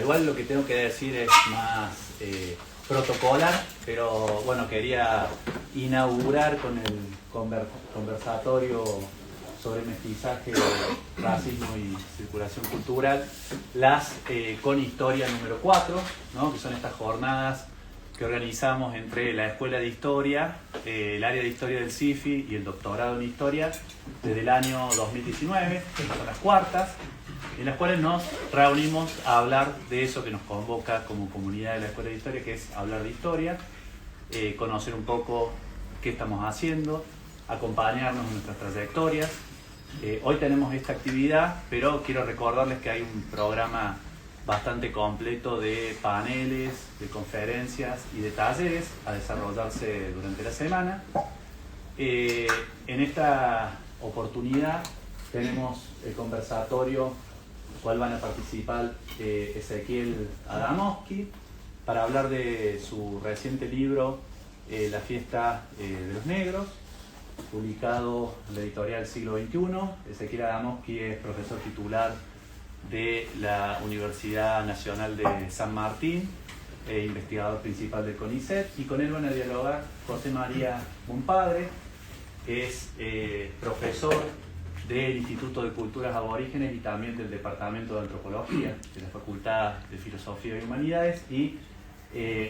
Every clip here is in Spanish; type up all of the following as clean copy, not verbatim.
igual lo que tengo que decir es más protocolar, pero bueno, quería inaugurar con el conversatorio sobre mestizaje, racismo y circulación cultural, las con historia número 4, ¿no? Que son estas jornadas que organizamos entre la Escuela de Historia, el área de Historia del CIFI y el doctorado en Historia desde el año 2019, que son las cuartas, en las cuales nos reunimos a hablar de eso que nos convoca como comunidad de la Escuela de Historia, que es hablar de historia, conocer un poco qué estamos haciendo, acompañarnos en nuestras trayectorias. Hoy tenemos esta actividad, pero quiero recordarles que hay un programa bastante completo de paneles, de conferencias y de talleres a desarrollarse durante la semana. En esta oportunidad tenemos el conversatorio, en el cual van a participar Ezequiel Adamowski para hablar de su reciente libro La fiesta de los negros, publicado en la editorial Siglo XXI. Ezequiel Adamowski es profesor titular de la Universidad Nacional de San Martín, investigador principal del CONICET, y con él van a dialogar José María Bumpadre, que es profesor del Instituto de Culturas Aborígenes y también del Departamento de Antropología de la Facultad de Filosofía y Humanidades, y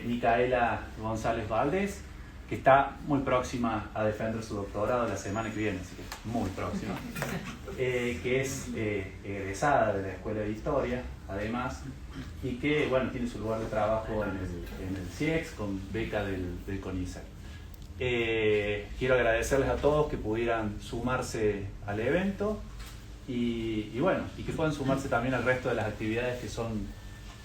Micaela González Valdés, que está muy próxima a defender su doctorado la semana que viene, así que muy próxima, que es egresada de la Escuela de Historia, además, y que bueno, tiene su lugar de trabajo en el CIEX con beca del CONICET. Quiero agradecerles a todos que pudieran sumarse al evento y bueno, y que puedan sumarse también al resto de las actividades que son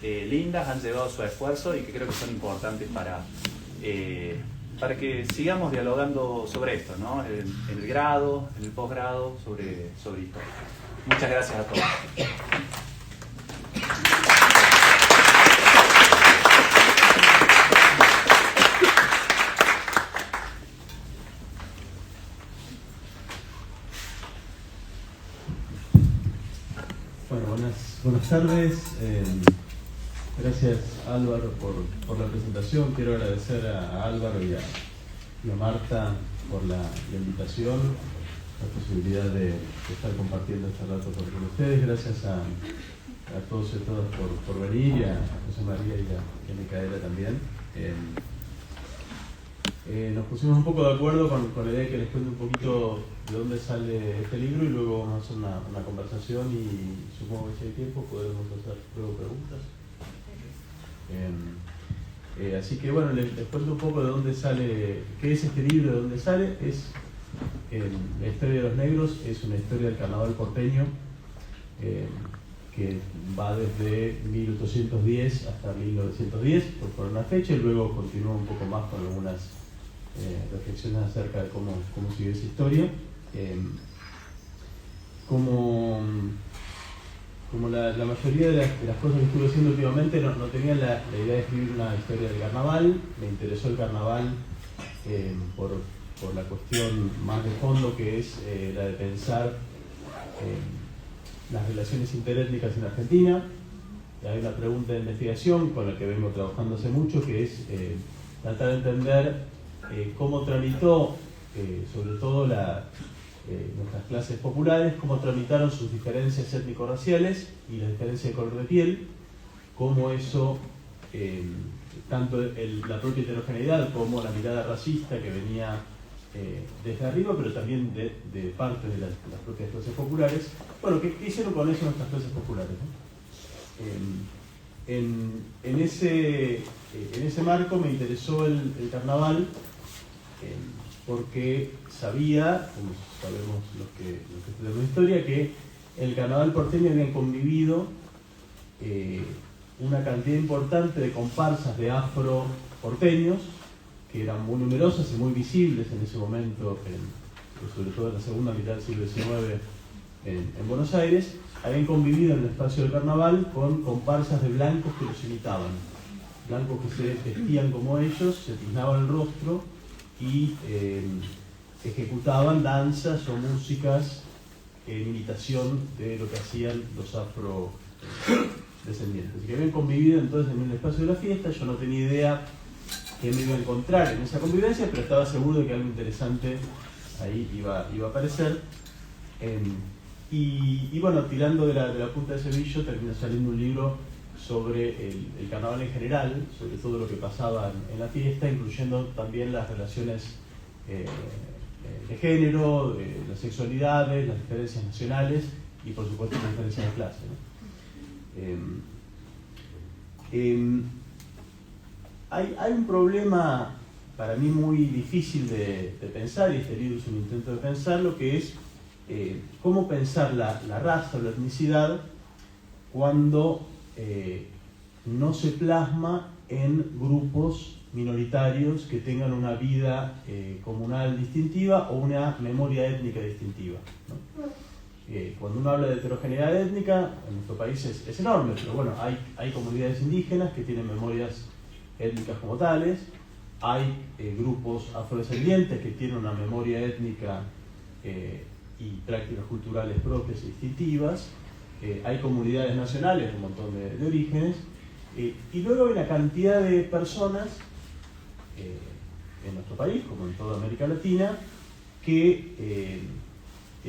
lindas, han llevado su esfuerzo y que creo que son importantes para que sigamos dialogando sobre esto, ¿no? En el grado, en el posgrado, sobre historia. Muchas gracias a todos. Bueno, buenas tardes. Gracias Álvaro por la presentación. Quiero agradecer a Álvaro y a Marta por la invitación, la posibilidad de estar compartiendo este rato con ustedes. Gracias a todos y todas por venir, y a José María y a Micaela también. Nos pusimos un poco de acuerdo con la idea de que les cuente un poquito de dónde sale este libro y luego vamos a hacer una conversación y supongo que si hay tiempo podemos hacer luego preguntas. Así que bueno, les cuento un poco de dónde sale, qué es este libro, de dónde sale. Es La historia de los negros, es una historia del carnaval porteño que va desde 1810 hasta 1910, por poner una fecha, y luego continúa un poco más con algunas reflexiones acerca de cómo sigue esa historia. Como la mayoría de las cosas que estuve haciendo últimamente, no tenía la idea de escribir una historia del carnaval. Me interesó el carnaval por la cuestión más de fondo, que es la de pensar las relaciones interétnicas en Argentina. Y hay una pregunta de investigación con la que vengo trabajando hace mucho, que es tratar de entender cómo tramitó, sobre todo nuestras clases populares, cómo tramitaron sus diferencias étnico-raciales y la diferencia de color de piel, cómo eso, tanto la propia heterogeneidad como la mirada racista que venía desde arriba, pero también de parte de las propias clases populares. Bueno, ¿qué hicieron con eso nuestras clases populares, ¿no? En ese marco me interesó el carnaval, porque sabía, como sabemos los que estudiamos historia, que en el carnaval porteño habían convivido una cantidad importante de comparsas de afro porteños, que eran muy numerosas y muy visibles en ese momento, sobre todo en la segunda mitad del siglo XIX en Buenos Aires. Habían convivido en el espacio del carnaval con comparsas de blancos que los imitaban, blancos que se vestían como ellos, se tiznaban el rostro y ejecutaban danzas o músicas en imitación de lo que hacían los afrodescendientes, que habían convivido entonces en un espacio de la fiesta. Yo no tenía idea qué me iba a encontrar en esa convivencia, pero estaba seguro de que algo interesante ahí iba a aparecer. Y bueno, tirando de la punta de ese billo, terminó saliendo un libro sobre el carnaval en general, sobre todo lo que pasaba en la fiesta, incluyendo también las relaciones de género, las sexualidades, las diferencias nacionales y por supuesto las diferencias de clase, ¿no? Hay un problema para mí muy difícil de pensar, y este libro es un intento de pensarlo, que es cómo pensar la raza o la etnicidad cuando no se plasma en grupos minoritarios que tengan una vida comunal distintiva o una memoria étnica distintiva, ¿no? Cuando uno habla de heterogeneidad étnica, en nuestro país es enorme, pero bueno, hay comunidades indígenas que tienen memorias étnicas como tales, hay grupos afrodescendientes que tienen una memoria étnica y prácticas culturales propias y distintivas, hay comunidades nacionales, un montón de orígenes, y luego hay una cantidad de personas en nuestro país, como en toda América Latina, que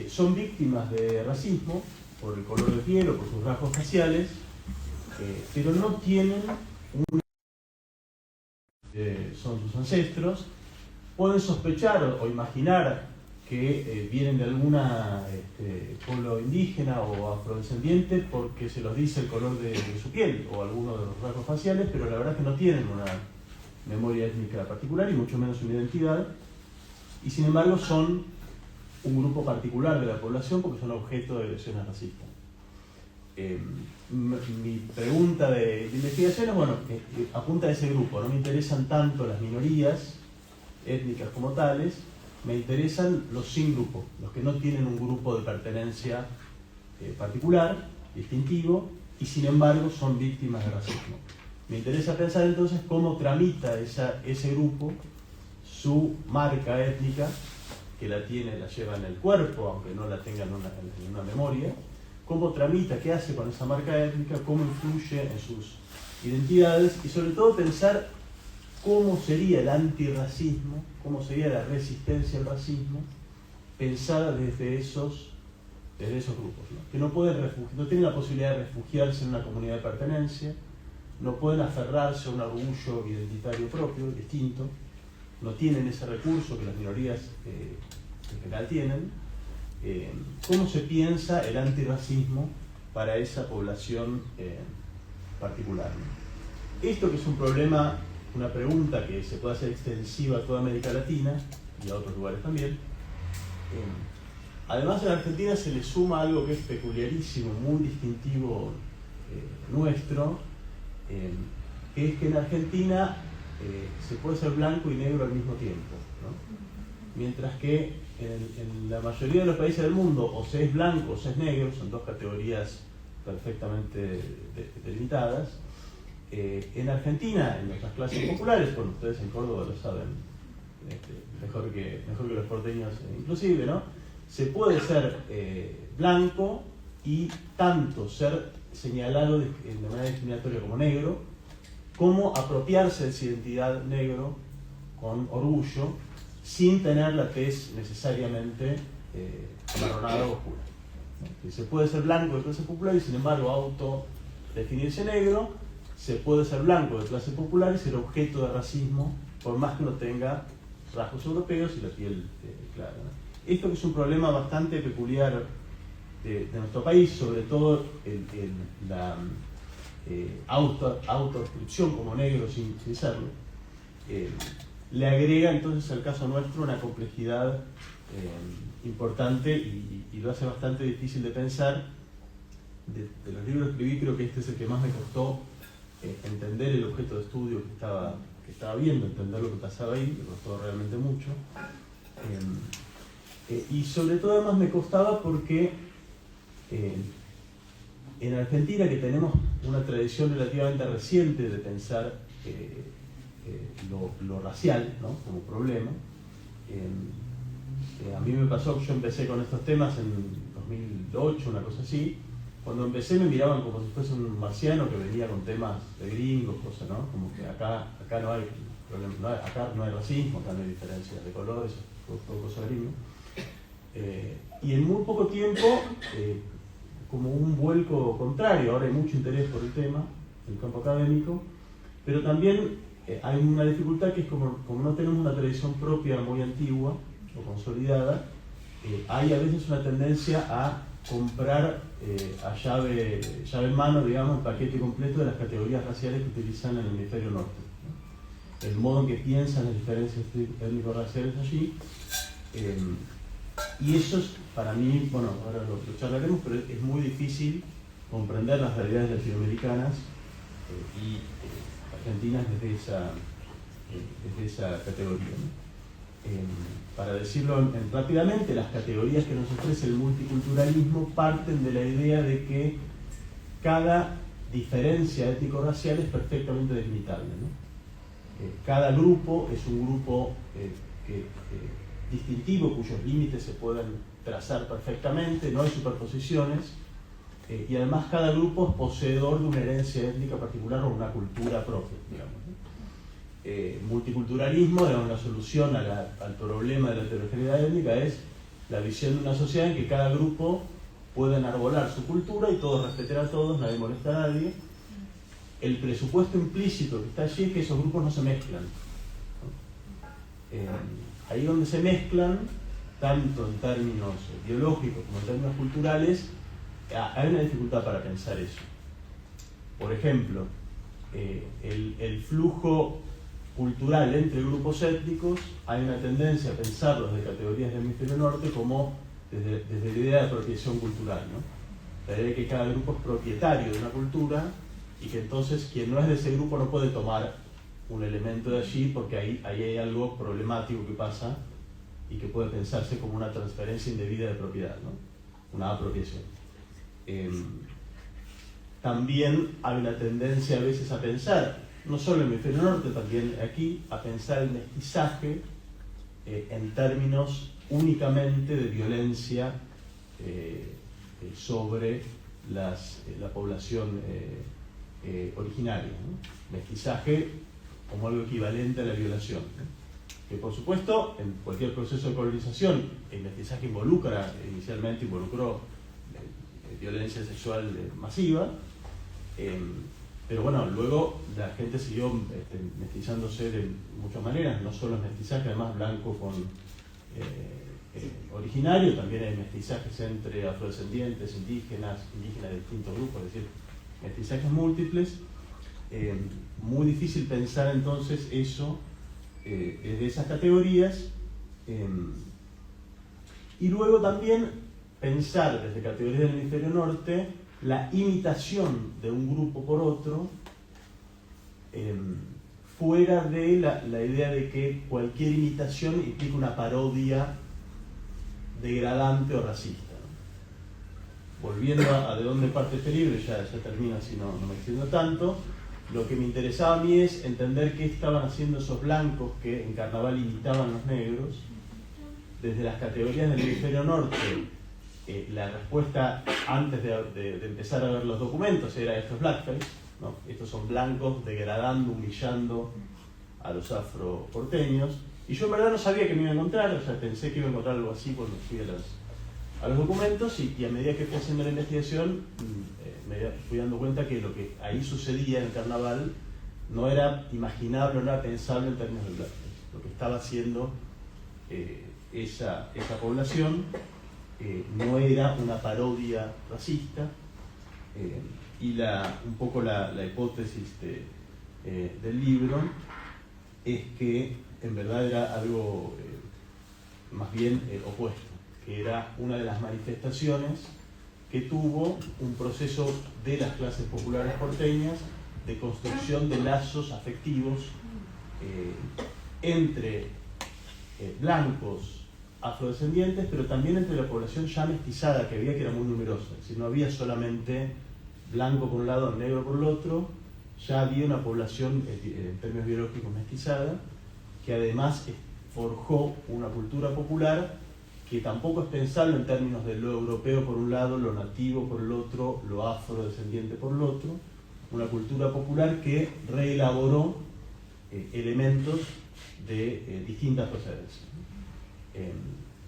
son víctimas de racismo por el color de piel o por sus rasgos faciales, pero no tienen son sus ancestros, pueden sospechar o imaginar que vienen de alguna pueblo indígena o afrodescendiente porque se los dice el color de su piel o alguno de los rasgos faciales, pero la verdad es que no tienen una memoria étnica particular y mucho menos una identidad, y sin embargo son un grupo particular de la población porque son objeto de agresiones racistas. Mi pregunta de investigación es, bueno, apunta a ese grupo. No me interesan tanto las minorías étnicas como tales, me interesan los sin grupos, los que no tienen un grupo de pertenencia particular, distintivo, y sin embargo son víctimas de racismo. Me interesa pensar entonces cómo tramita ese grupo su marca étnica, que la lleva en el cuerpo, aunque no la tenga en una memoria, cómo tramita, qué hace con esa marca étnica, cómo influye en sus identidades, y sobre todo pensar cómo sería el antirracismo, cómo sería la resistencia al racismo, pensada desde esos grupos, ¿no? Que no tienen la posibilidad de refugiarse en una comunidad de pertenencia, no pueden aferrarse a un orgullo identitario propio, distinto, no tienen ese recurso que las minorías en general tienen. ¿Cómo se piensa el antirracismo para esa población particular, ¿no? Esto, que es un problema, una pregunta que se puede hacer extensiva a toda América Latina y a otros lugares también. Además, en Argentina se le suma algo que es peculiarísimo, muy distintivo nuestro, que es que en Argentina se puede ser blanco y negro al mismo tiempo, ¿no? Mientras que en la mayoría de los países del mundo o se es blanco o se es negro, son dos categorías perfectamente delimitadas. En Argentina, en nuestras clases populares, bueno, ustedes en Córdoba lo saben mejor que los porteños inclusive, ¿no? Se puede ser blanco y tanto ser señalado de manera discriminatoria como negro, como apropiarse de esa identidad negro con orgullo, sin tener la tez necesariamente amarronada o oscura, ¿no? Se puede ser blanco de clase popular y sin embargo autodefinirse negro, se puede ser blanco de clase popular y ser objeto de racismo por más que no tenga rasgos europeos y la piel clara, ¿no? Esto, que es un problema bastante peculiar de nuestro país, sobre todo la autodescripción como negro sin serlo, le agrega entonces al caso nuestro una complejidad importante y lo hace bastante difícil de pensar. De los libros que escribí, creo que este es el que más me costó entender el objeto de estudio que estaba viendo, entender lo que pasaba ahí, me costó realmente mucho. Y sobre todo además me costaba porque en Argentina, que tenemos una tradición relativamente reciente de pensar lo racial, ¿no?, como problema. A mí me pasó que yo empecé con estos temas en 2008, una cosa así, cuando empecé me miraban como si fuese un marciano que venía con temas de gringos, cosas, ¿no? Como que acá no hay problema, acá no hay racismo, acá no hay diferencia de colores, todo cosa gringo. Y en muy poco tiempo, como un vuelco contrario, ahora hay mucho interés por el tema, en el campo académico, pero también hay una dificultad que es como no tenemos una tradición propia muy antigua o consolidada, hay a veces una tendencia a comprar a llave en mano, digamos, el paquete completo de las categorías raciales que utilizan en el hemisferio norte, ¿no? El modo en que piensan las diferencias étnico-raciales allí. Y eso es, para mí, bueno, ahora lo charlaremos, pero es muy difícil comprender las realidades latinoamericanas y argentinas desde esa categoría, ¿no? Para decirlo rápidamente, las categorías que nos ofrece el multiculturalismo parten de la idea de que cada diferencia étnico-racial es perfectamente delimitable, ¿no? Cada grupo es un grupo distintivo cuyos límites se pueden trazar perfectamente, no hay superposiciones, y además cada grupo es poseedor de una herencia étnica particular o una cultura propia, digamos, ¿no? Multiculturalismo, digamos, la solución al problema de la heterogeneidad étnica es la visión de una sociedad en que cada grupo puede enarbolar su cultura y todos respetar a todos, nadie molesta a nadie. El presupuesto implícito que está allí es que esos grupos no se mezclan, ¿no? Ahí donde se mezclan, tanto en términos biológicos como en términos culturales, hay una dificultad para pensar eso. Por ejemplo, el flujo cultural entre grupos étnicos, hay una tendencia a pensarlos de categorías del hemisferio norte como desde la idea de apropiación cultural, ¿no? La idea de que cada grupo es propietario de una cultura y que entonces quien no es de ese grupo no puede tomar un elemento de allí porque ahí hay algo problemático que pasa y que puede pensarse como una transferencia indebida de propiedad, ¿no? Una apropiación. También hay una tendencia a veces a pensar, no solo en el hemisferio norte, también aquí, a pensar el mestizaje en términos únicamente de violencia sobre la población originaria, ¿no? Mestizaje como algo equivalente a la violación, ¿no? Que por supuesto, en cualquier proceso de colonización, el mestizaje inicialmente involucró violencia sexual masiva, pero bueno, luego la gente siguió mestizándose de muchas maneras, no solo es mestizaje, además blanco con originario, también hay mestizajes entre afrodescendientes, indígenas de distintos grupos, es decir, mestizajes múltiples. Muy difícil pensar entonces eso desde esas categorías, y luego también pensar desde categorías del hemisferio norte la imitación de un grupo por otro, fuera de la idea de que cualquier imitación implica una parodia degradante o racista, ¿no? Volviendo a de dónde parte este libro, ya termino así, no me extiendo tanto. Lo que me interesaba a mí es entender qué estaban haciendo esos blancos que en carnaval imitaban a los negros. Desde las categorías del hemisferio norte, la respuesta antes de empezar a ver los documentos era esto es blackface, ¿no? Estos son blancos degradando, humillando a los afroporteños. Y yo en verdad no sabía que me iba a encontrar, o sea, pensé que iba a encontrar algo así cuando fui a los documentos, y a medida que fui haciendo la investigación me fui dando cuenta que lo que ahí sucedía en el carnaval no era imaginable, no era pensable en términos de blackface. Lo que estaba haciendo esa población no era una parodia racista, y un poco la hipótesis del libro es que en verdad era algo más bien opuesto, que era una de las manifestaciones que tuvo un proceso de las clases populares porteñas de construcción de lazos afectivos entre blancos afrodescendientes, pero también entre la población ya mestizada que había, que era muy numerosa. Es decir, no había solamente blanco por un lado, negro por el otro, ya había una población en términos biológicos mestizada, que además forjó una cultura popular que tampoco es pensarlo en términos de lo europeo por un lado, lo nativo por el otro, lo afrodescendiente por el otro, una cultura popular que reelaboró elementos de distintas procedencias.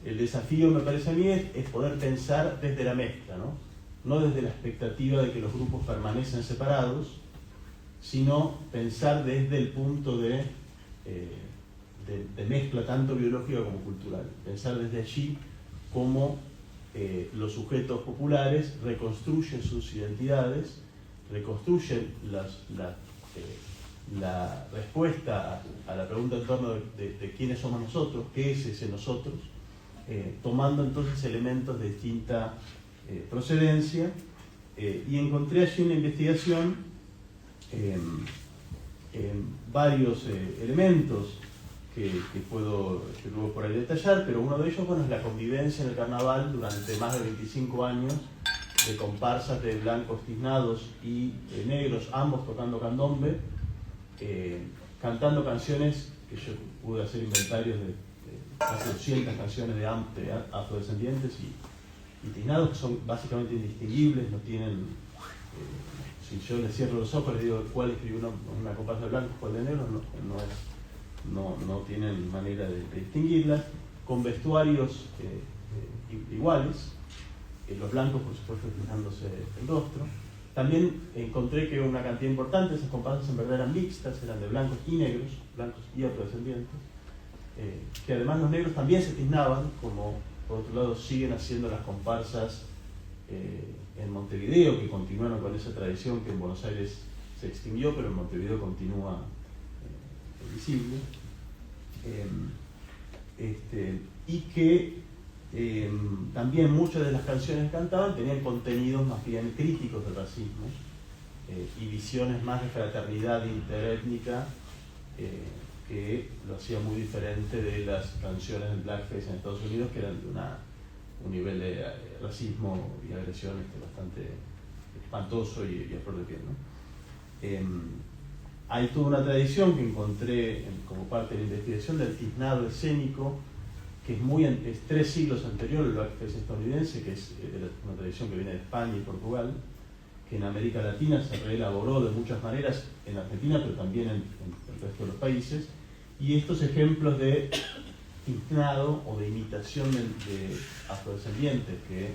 El desafío, me parece a mí, es poder pensar desde la mezcla, no desde la expectativa de que los grupos permanecen separados, sino pensar desde el punto de mezcla tanto biológica como cultural. Pensar desde allí cómo los sujetos populares reconstruyen sus identidades, reconstruyen la respuesta a la pregunta en torno de quiénes somos nosotros, qué es ese nosotros, tomando entonces elementos de distinta procedencia, y encontré allí una investigación varios elementos que puedo luego por ahí detallar, pero uno de ellos, bueno, es la convivencia en el carnaval durante más de 25 años de comparsas de blancos tiznados y negros, ambos tocando candombe, cantando canciones que yo pude hacer inventarios de casi 200 canciones de afrodescendientes y tiznados, que son básicamente indistinguibles, no tienen, si yo les cierro los ojos les digo cuál escribió una comparsa de blancos, cuál de negros, no tienen manera de distinguirlas, con vestuarios iguales, los blancos por supuesto fijándose el rostro. También encontré que una cantidad importante de esas comparsas en verdad eran mixtas, eran de blancos y negros, blancos y afrodescendientes, que además los negros también se tiznaban, como por otro lado siguen haciendo las comparsas en Montevideo, que continuaron con esa tradición que en Buenos Aires se extinguió, pero en Montevideo continúa visible, y que también muchas de las canciones que cantaban tenían contenidos más bien críticos del racismo y visiones más de fraternidad interétnica, que lo hacía muy diferente de las canciones del blackface en Estados Unidos, que eran de un nivel de racismo y agresión bastante espantoso y a flor de piel, Hay toda una tradición que encontré como parte de la investigación del tiznado escénico, que es 3 siglos anterior al blackface estadounidense, que es una tradición que viene de España y Portugal, que en América Latina se reelaboró de muchas maneras, en Argentina, pero también en el resto de los países, y estos ejemplos de tiznado o de imitación de afrodescendientes que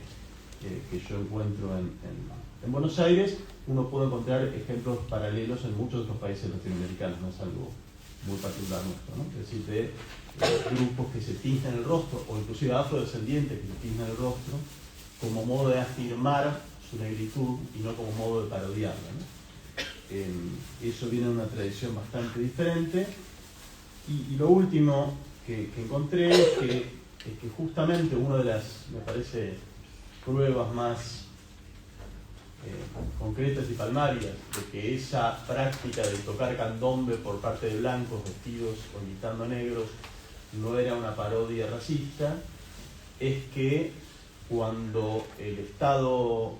yo encuentro en Buenos Aires, uno puede encontrar ejemplos paralelos en muchos otros países latinoamericanos, no es algo muy particular nuestro, ¿no? Es decir, de grupos que se tiznan el rostro, o inclusive afrodescendientes que se tiznan el rostro, como modo de afirmar su negritud y no como modo de parodiarla, ¿no? Eso viene de una tradición bastante diferente. Y lo último que encontré es que justamente una de las, me parece, pruebas más concretas y palmarias de que esa práctica de tocar candombe por parte de blancos vestidos o imitando negros no era una parodia racista, es que cuando el Estado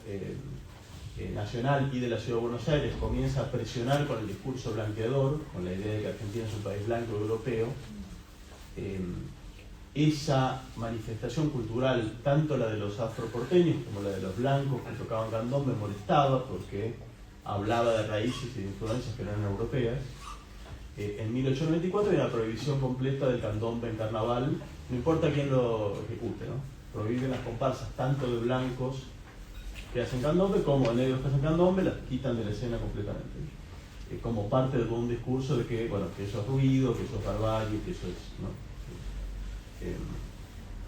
nacional y de la Ciudad de Buenos Aires comienza a presionar con el discurso blanqueador, con la idea de que Argentina es un país blanco europeo, esa manifestación cultural, tanto la de los afroporteños como la de los blancos que tocaban candombe, molestaba porque hablaba de raíces y de influencias que no eran europeas. En 1894 hay una prohibición completa del candombe en carnaval, no importa quién lo ejecute, ¿no? Prohíben las comparsas tanto de blancos que hacen candombe como de negros que hacen candombe, las quitan de la escena completamente, como parte de un discurso de que, bueno, que eso es ruido, que eso es barbarie, que eso es, ¿no?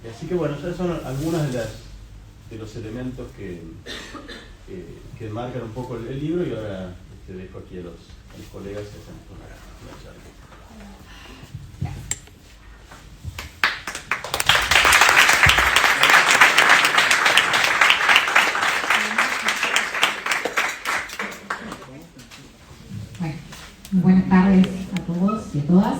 Así que bueno, esas son algunas de los elementos que marcan un poco el libro, y ahora te dejo aquí a los colegas que hacen una charla. Buenas tardes a todos y a todas.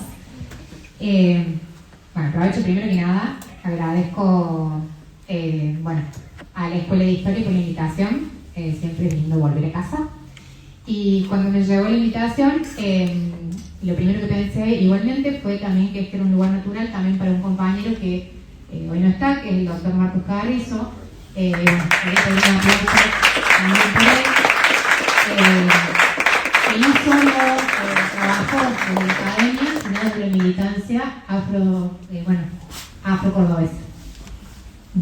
Bueno, aprovecho primero que nada, agradezco a la Escuela de Historia por la invitación, siempre es lindo volver a casa. Y cuando me llegó la invitación, lo primero que pensé igualmente fue también que este era un lugar natural también para un compañero que hoy no está, que es el doctor Marcos Carrizo. Quería pedir un aplauso también por él. Que no solo trabajó en la academia, sino desde la militancia afro-cordobesa.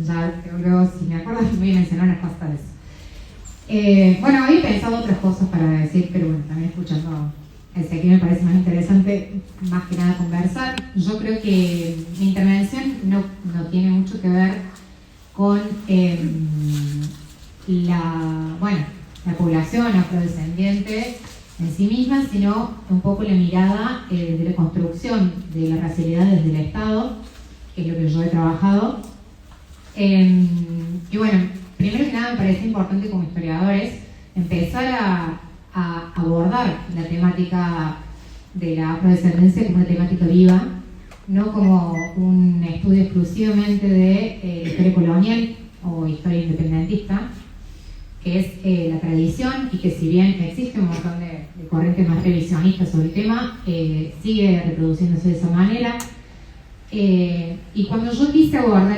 Ya luego, si me acuerdo, voy a mencionar unas cosas de eso. Bueno, había pensado otras cosas para decir, pero bueno, también escuchando ese que me parece más interesante, más que nada conversar. Yo creo que mi intervención no tiene mucho que ver con la población afrodescendiente en sí misma, sino un poco la mirada de la construcción de la racialidad desde el Estado, que es lo que yo he trabajado. Y bueno, primero que nada me parece importante como historiadores empezar a abordar la temática de la afrodescendencia como una temática viva, no como un estudio exclusivamente de historia colonial o historia independentista, que es la tradición, y que si bien existe un montón de corrientes más revisionistas sobre el tema, sigue reproduciéndose de esa manera. Y cuando yo quise abordar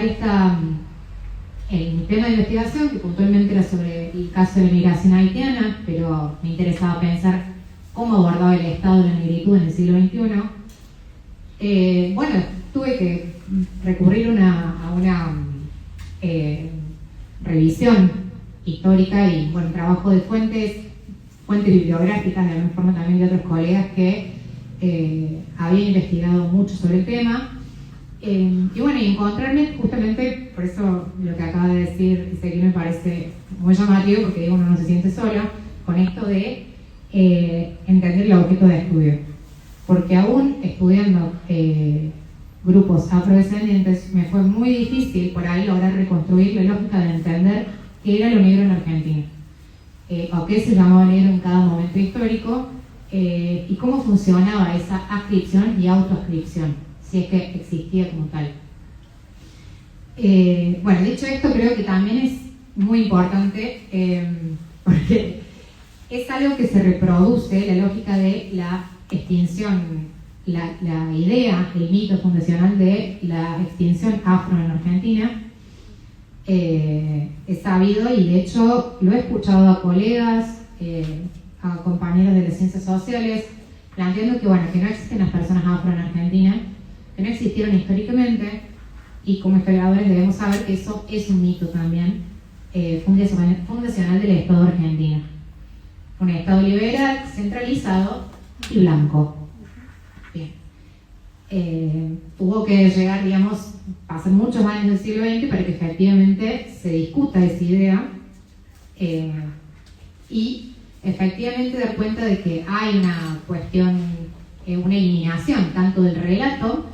mi tema de investigación, que puntualmente era sobre el caso de la migración haitiana, pero me interesaba pensar cómo abordaba el Estado de la negritud en el siglo XXI, bueno, tuve que recurrir a una revisión histórica y bueno, trabajo de fuentes bibliográficas, de alguna forma también de otros colegas que habían investigado mucho sobre el tema. Y bueno, y encontrarme justamente, por eso lo que acaba de decir Ezequiel me parece muy llamativo, porque digo, uno no se siente solo con esto de entender el objeto de estudio, porque aún estudiando grupos afrodescendientes me fue muy difícil por ahí lograr reconstruir la lógica de entender qué era lo negro en Argentina, o qué se llamaba negro en cada momento histórico, y cómo funcionaba esa ascripción y autoascripción, si es que existía como tal. Bueno, dicho esto, creo que también es muy importante, porque es algo que se reproduce, la lógica de la extinción, la idea, el mito fundacional de la extinción afro en Argentina. Es sabido, y de hecho lo he escuchado a colegas, a compañeros de las ciencias sociales, planteando que, bueno, que no existen las personas afro en Argentina, que no existieron históricamente, y como historiadores debemos saber que eso es un mito también fundacional del Estado argentino. Un Estado liberal, centralizado y blanco. Bien. Tuvo que llegar, digamos, pasar muchos años del siglo XX para que efectivamente se discuta esa idea y efectivamente dar cuenta de que hay una cuestión, una eliminación tanto del relato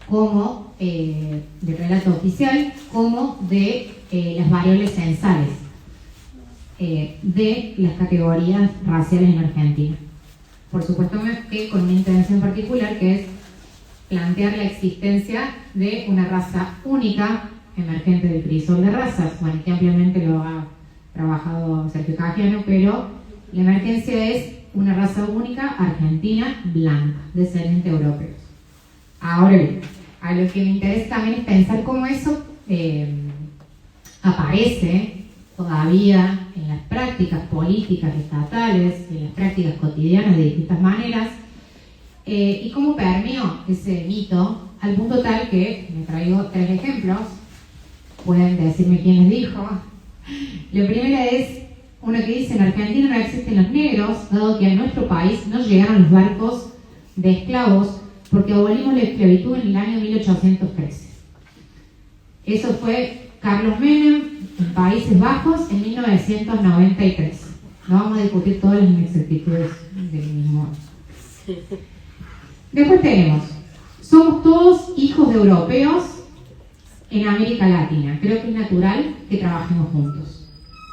como del relato oficial, como de las variables censales de las categorías raciales en Argentina. Por supuesto que con una intención particular, que es plantear la existencia de una raza única emergente del crisol de razas, bueno, que ampliamente lo ha trabajado Sergio Caggiano, pero la emergencia es una raza única argentina blanca, descendiente de europeos. Ahora bien, a lo que me interesa también es pensar cómo eso aparece todavía en las prácticas políticas estatales, en las prácticas cotidianas de distintas maneras, y cómo permeó ese mito al punto tal que me traigo 3 ejemplos. Pueden decirme quién les dijo. La primera es una que dice: en Argentina no existen los negros, dado que a nuestro país no llegaron los barcos de esclavos porque abolimos la esclavitud en el año 1813. Eso fue Carlos Menem en Países Bajos en 1993. No vamos a discutir todas las inexactitudes del mismo. Después tenemos: somos todos hijos de europeos en América Latina. Creo que es natural que trabajemos juntos.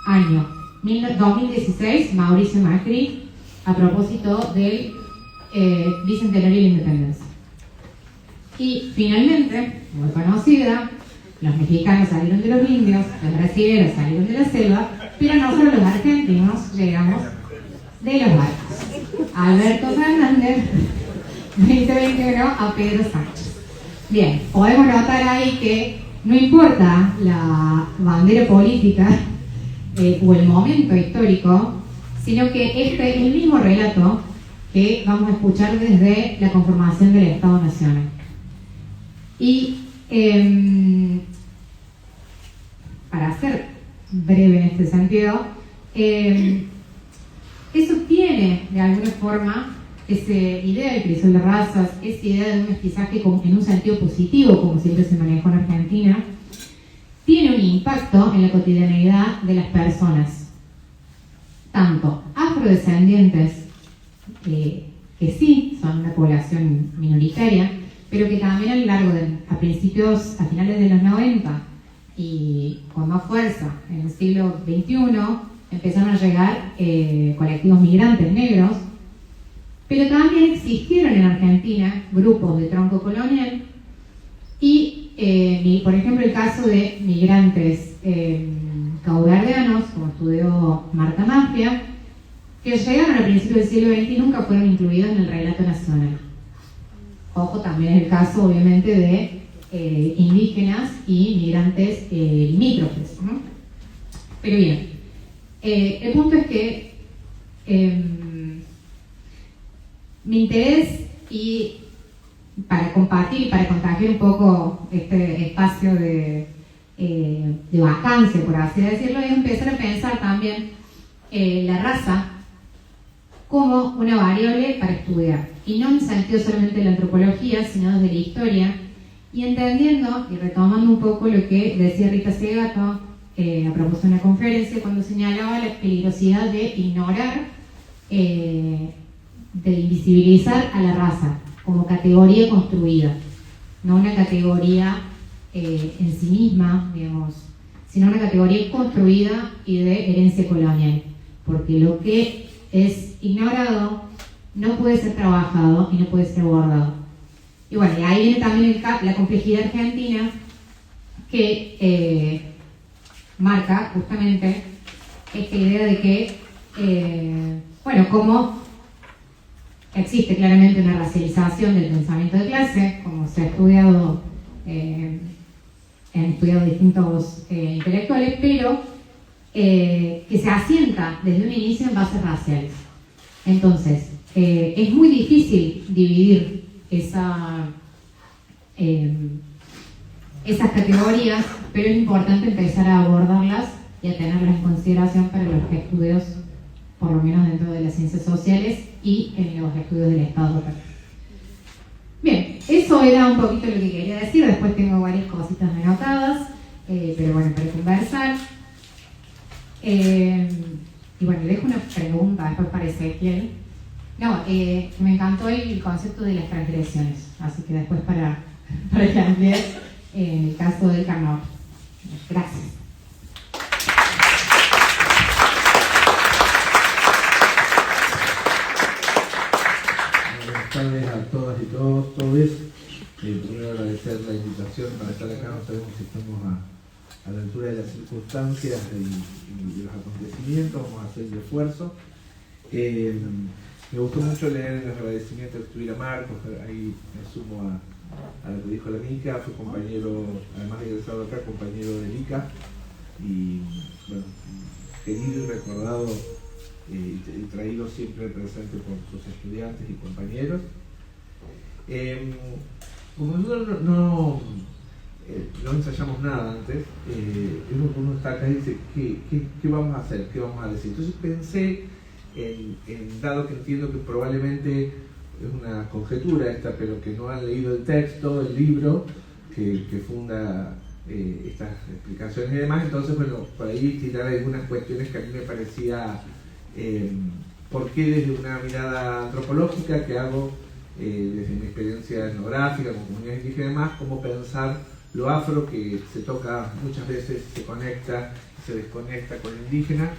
Año 2016, Mauricio Macri, a propósito del bicentenario de la independencia. Y finalmente, muy conocida: los mexicanos salieron de los indios, los brasileños salieron de la selva, pero nosotros los argentinos llegamos de los barcos. Alberto Fernández, 2021 a Pedro Sánchez. Bien, podemos notar ahí que no importa la bandera política o el momento histórico, sino que este es el mismo relato que vamos a escuchar desde la conformación del Estado Nacional. Y para ser breve en este sentido, eso tiene de alguna forma esa idea del crisol de razas, esa idea de un mestizaje en un sentido positivo, como siempre se manejó en Argentina, tiene un impacto en la cotidianeidad de las personas, tanto afrodescendientes, que sí son una población minoritaria, pero que también a lo largo a finales de los 90 y con más fuerza en el siglo XXI empezaron a llegar colectivos migrantes negros, pero también existieron en Argentina grupos de tronco colonial y, por ejemplo, el caso de migrantes caudardianos, como estudió Marta Mafia, que llegaron al principio del siglo XX y nunca fueron incluidos en el relato nacional. Ojo, también es el caso, obviamente, de indígenas y migrantes limítrofes, ¿no? Pero bien, el punto es que mi interés, y para compartir y para contagiar un poco este espacio de vacancia, por así decirlo, es empezar a pensar también la raza como una variable para estudiar, y no en el sentido solamente de la antropología, sino desde la historia, y entendiendo y retomando un poco lo que decía Rita Segato a propósito de una conferencia, cuando señalaba la peligrosidad de ignorar, de invisibilizar a la raza como categoría construida, no una categoría en sí misma, digamos, sino una categoría construida y de herencia colonial, porque lo que es ignorado no puede ser trabajado y no puede ser abordado. Y bueno, y ahí viene también la complejidad argentina que marca justamente esta idea de que, bueno, como existe claramente una racialización del pensamiento de clase, como se ha estudiado, han estudiado distintos intelectuales, pero que se asienta desde un inicio en bases raciales. Entonces, es muy difícil dividir esas categorías, pero es importante empezar a abordarlas y a tenerlas en consideración para los estudios, por lo menos dentro de las ciencias sociales y en los estudios del Estado. Bien, eso era un poquito lo que quería decir. Después tengo varias cositas anotadas, pero bueno, para conversar. Y bueno, le dejo una pregunta después para Ezequiel. No, me encantó el concepto de las transgresiones, así que después para que amplies el caso del carnaval. Gracias. Buenas tardes a todas y todos. Primero agradecer la invitación para estar acá. No sabemos si estamos a la altura de las circunstancias y de los acontecimientos. Vamos a hacer el esfuerzo. Me gustó mucho leer los agradecimientos que tuviera Marcos. Ahí me sumo a lo que dijo la Mica. Fue compañero, además de egresado acá, compañero de Mica. Y bueno, querido y recordado y traído siempre presente por sus estudiantes y compañeros. Como nosotros no ensayamos nada antes, uno está acá y dice, ¿qué vamos a hacer? ¿Qué vamos a decir? Entonces pensé dado que entiendo que probablemente es una conjetura esta, pero que no han leído el texto, el libro que funda estas explicaciones y demás, entonces bueno, por ahí tirar algunas cuestiones que a mí me parecía, ¿por qué desde una mirada antropológica que hago desde mi experiencia etnográfica con comunidades indígenas y demás, cómo pensar lo afro que se toca muchas veces, se conecta, se desconecta con el indígena,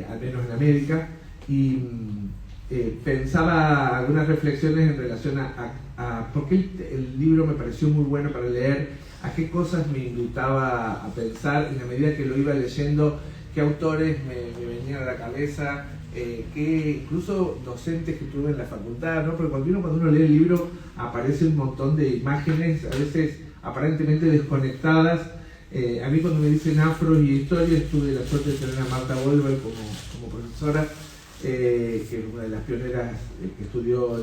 al menos en América, y pensaba algunas reflexiones en relación a por qué el libro me pareció muy bueno para leer, a qué cosas me invitaba a pensar en la medida que lo iba leyendo, qué autores me venían a la cabeza, que incluso docentes que tuve en la facultad, ¿no? Porque cuando uno lee el libro aparece un montón de imágenes, a veces aparentemente desconectadas. A mí cuando me dicen afro y historia, tuve la suerte de tener a Marta Wolver como profesora, que es una de las pioneras que estudió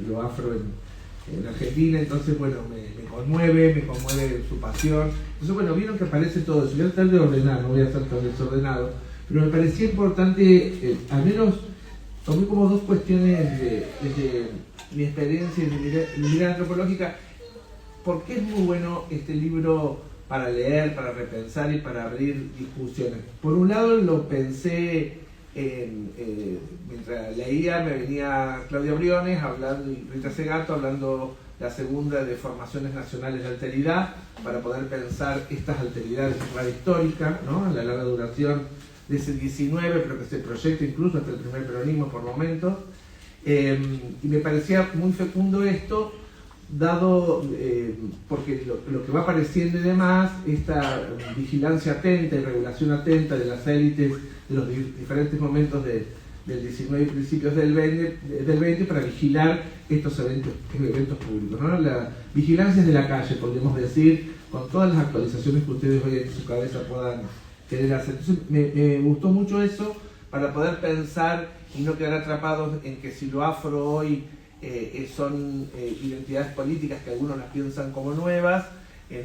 lo afro en Argentina. Entonces, bueno, me conmueve su pasión. Entonces, bueno, vieron que aparece todo eso. Voy a tratar de ordenar, no voy a ser tan desordenado, pero me parecía importante, al menos tomé como dos cuestiones desde mi experiencia y mi mirada antropológica. ¿Por qué es muy bueno este libro para leer, para repensar y para abrir discusiones? Por un lado lo pensé mientras leía, me venía Claudia Briones hablando y Rita Segato hablando la segunda de formaciones nacionales de alteridad, para poder pensar estas alteridades en radio histórica, ¿no? En la larga duración de ese 19, pero que se proyecta incluso hasta el primer peronismo por momentos. Y me parecía muy fecundo esto, dado porque lo que va apareciendo y demás, esta vigilancia atenta y regulación atenta de las élites de los diferentes momentos del 19 y principios del 20 para vigilar estos eventos públicos, ¿no? La vigilancia de la calle, podríamos decir, con todas las actualizaciones que ustedes hoy en su cabeza puedan querer hacer. Entonces me gustó mucho eso, para poder pensar y no quedar atrapados en que si lo afro hoy son identidades políticas que algunos las piensan como nuevas,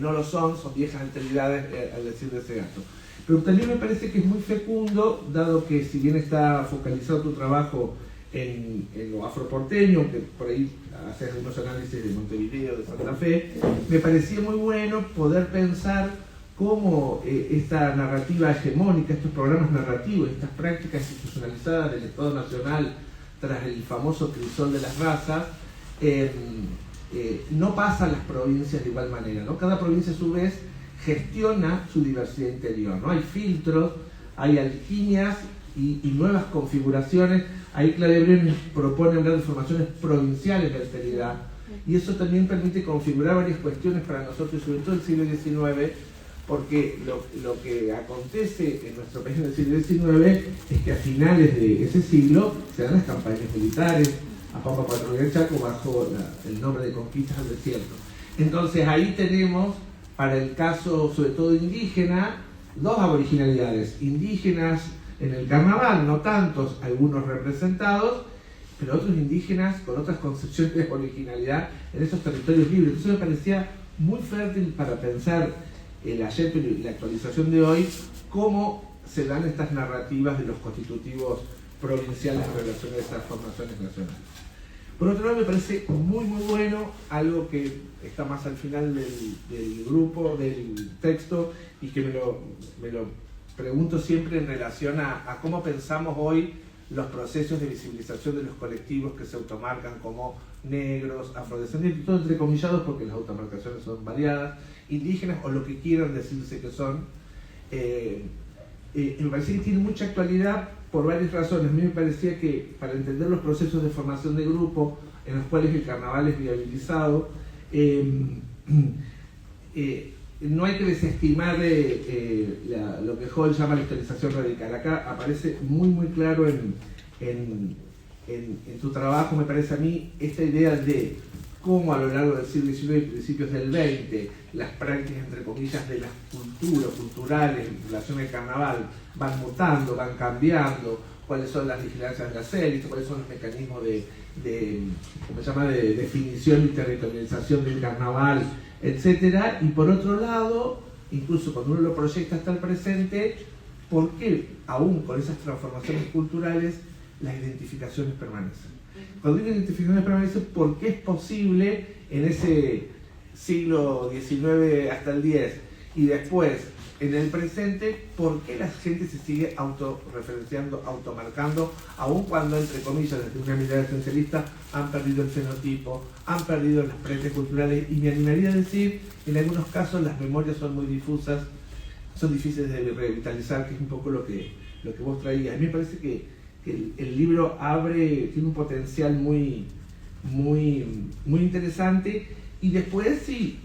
no lo son viejas alteridades, al decir de ese gato. Pero también me parece que es muy fecundo, dado que si bien está focalizado tu trabajo en lo afroporteño, que por ahí haces algunos análisis de Montevideo, de Santa Fe, me parecía muy bueno poder pensar cómo esta narrativa hegemónica, estos programas narrativos, estas prácticas institucionalizadas del Estado Nacional tras el famoso crisol de las razas, no pasa a las provincias de igual manera, ¿no? Cada provincia a su vez gestiona su diversidad interior, ¿no? Hay filtros, hay alquimias y nuevas configuraciones. Ahí Claudia Briones propone hablar de formaciones provinciales de alteridad, y eso también permite configurar varias cuestiones para nosotros, sobre todo el siglo XIX, porque lo que acontece en nuestro país en el siglo XIX es que a finales de ese siglo se dan las campañas militares a Pampa Patrullar del Chaco bajo el nombre de Conquistas al Desierto. Entonces ahí tenemos, para el caso sobre todo indígena, dos aboriginalidades: indígenas en el carnaval, no tantos, algunos representados, pero otros indígenas con otras concepciones de originalidad en esos territorios libres. Entonces me parecía muy fértil para pensar el ayer y la actualización de hoy, cómo se dan estas narrativas de los constitutivos provinciales en relación a estas formaciones nacionales. Por otro lado, me parece muy bueno algo que está más al final del grupo, del texto, y que me lo pregunto siempre en relación a cómo pensamos hoy los procesos de visibilización de los colectivos que se automarcan como negros, afrodescendientes, todo entrecomillados porque las automarcaciones son variadas, indígenas o lo que quieran decirse que son. Me parece que tiene mucha actualidad por varias razones. A mí me parecía que para entender los procesos de formación de grupo en los cuales el carnaval es viabilizado, no hay que desestimar lo que Hall llama la historización radical. Acá aparece muy claro en tu trabajo, me parece a mí, esta idea de cómo a lo largo del siglo XIX y principios del XX las prácticas, entre comillas, de las culturales en relación al carnaval van mutando, van cambiando, cuáles son las vigilancias de las élites, cuáles son los mecanismos de definición y territorialización del carnaval, etcétera. Y por otro lado, incluso cuando uno lo proyecta hasta el presente, ¿por qué aún con esas transformaciones culturales las identificaciones permanecen? Cuando digo identificaciones permanecen, ¿por qué es posible en ese siglo XIX hasta el X y después en el presente, por qué la gente se sigue autorreferenciando, automarcando, aun cuando, entre comillas, desde una mirada esencialista, han perdido el fenotipo, han perdido las prácticas culturales, y me animaría a decir, en algunos casos las memorias son muy difusas, son difíciles de revitalizar, que es un poco lo que vos traías. A mí me parece que el libro tiene un potencial muy interesante, y después sí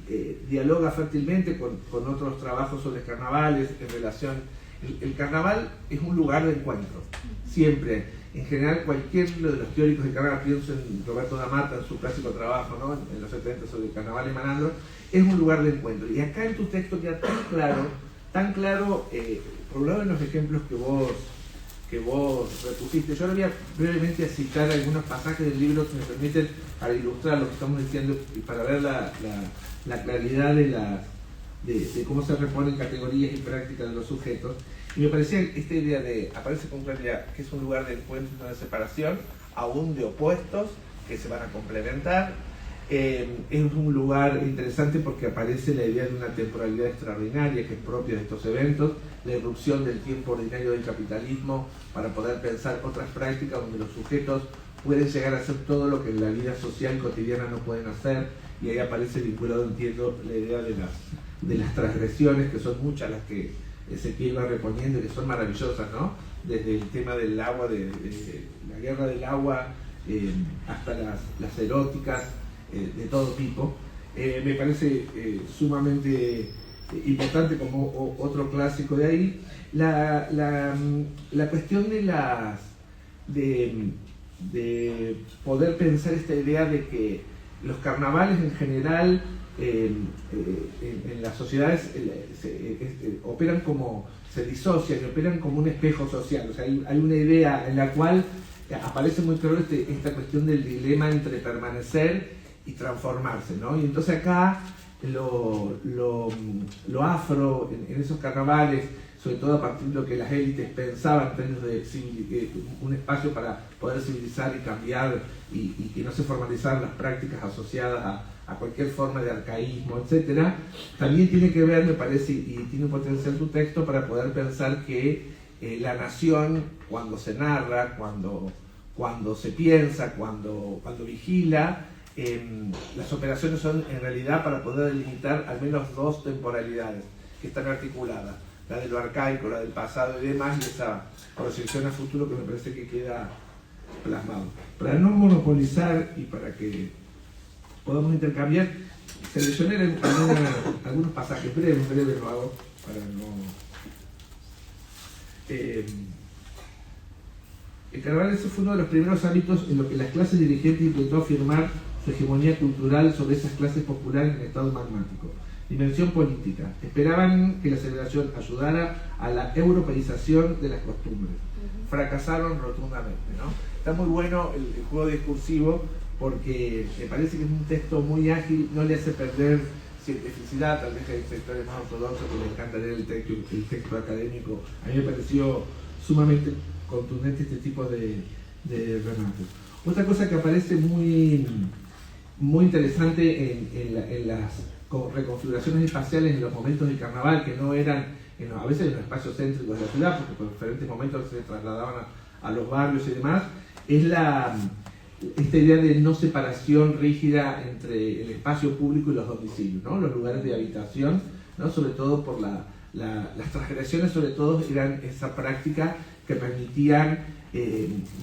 dialoga fértilmente con otros trabajos sobre carnavales en relación El carnaval es un lugar de encuentro, siempre. En general, cualquier de los teóricos del carnaval, pienso en Roberto da Mata, en su clásico trabajo, ¿no?, en los 70 sobre el carnaval y malandro, es un lugar de encuentro. Y acá en tu texto queda tan claro, por un lado en los ejemplos que vos repusiste. Yo ahora voy a brevemente a citar algunos pasajes del libro que me permiten, para ilustrar lo que estamos diciendo y para ver la claridad de cómo se reponen categorías y prácticas de los sujetos. Y me parecía esta idea aparece con claridad que es un lugar de encuentro y no de separación, aún de opuestos que se van a complementar. Es un lugar interesante porque aparece la idea de una temporalidad extraordinaria que es propia de estos eventos, la irrupción del tiempo ordinario del capitalismo para poder pensar otras prácticas donde los sujetos pueden llegar a hacer todo lo que en la vida social cotidiana no pueden hacer, y ahí aparece vinculado, entiendo, la idea de las transgresiones, que son muchas las que Ezequiel va reponiendo y que son maravillosas, ¿no? Desde el tema del agua, de la guerra del agua, hasta las eróticas, de todo tipo. Me parece sumamente importante como otro clásico de ahí. La cuestión de poder pensar esta idea de que los carnavales en general en las sociedades operan como, se disocian y operan como un espejo social. O sea, hay una idea en la cual aparece muy claro esta cuestión del dilema entre permanecer y transformarse, ¿no? Y entonces acá lo afro en esos carnavales, sobre todo a partir de lo que las élites pensaban en términos de un espacio para poder civilizar y cambiar y que no se formalizaran las prácticas asociadas a cualquier forma de arcaísmo, etc. También tiene que ver, me parece, y tiene un potencial tu texto para poder pensar que la nación, cuando se narra, cuando se piensa, cuando vigila, las operaciones son en realidad para poder delimitar al menos dos temporalidades que están articuladas, la de lo arcaico, la del pasado y demás, y esa proyección al futuro que me parece que queda plasmado. Para no monopolizar y para que podamos intercambiar, seleccioné algunos pasajes breves lo hago para no... el carnaval ese fue uno de los primeros ámbitos en los que las clases dirigentes intentó afirmar su hegemonía cultural sobre esas clases populares en estado magmático. Dimensión política. Esperaban que la celebración ayudara a la europeización de las costumbres. Fracasaron rotundamente, ¿no? Está muy bueno el juego discursivo porque me parece que es un texto muy ágil, no le hace perder cientificidad. Tal vez hay sectores más ortodoxos que les encanta leer el texto académico. A mí me pareció sumamente contundente este tipo de remates. Otra cosa que aparece muy interesante en las reconfiguraciones espaciales en los momentos del carnaval, que no eran a veces en los espacios céntricos de la ciudad, porque por diferentes momentos se trasladaban a los barrios y demás, es esta idea de no separación rígida entre el espacio público y los domicilios, ¿no? Los lugares de habitación, ¿no? Sobre todo por las transgresiones, sobre todo eran esa práctica que permitían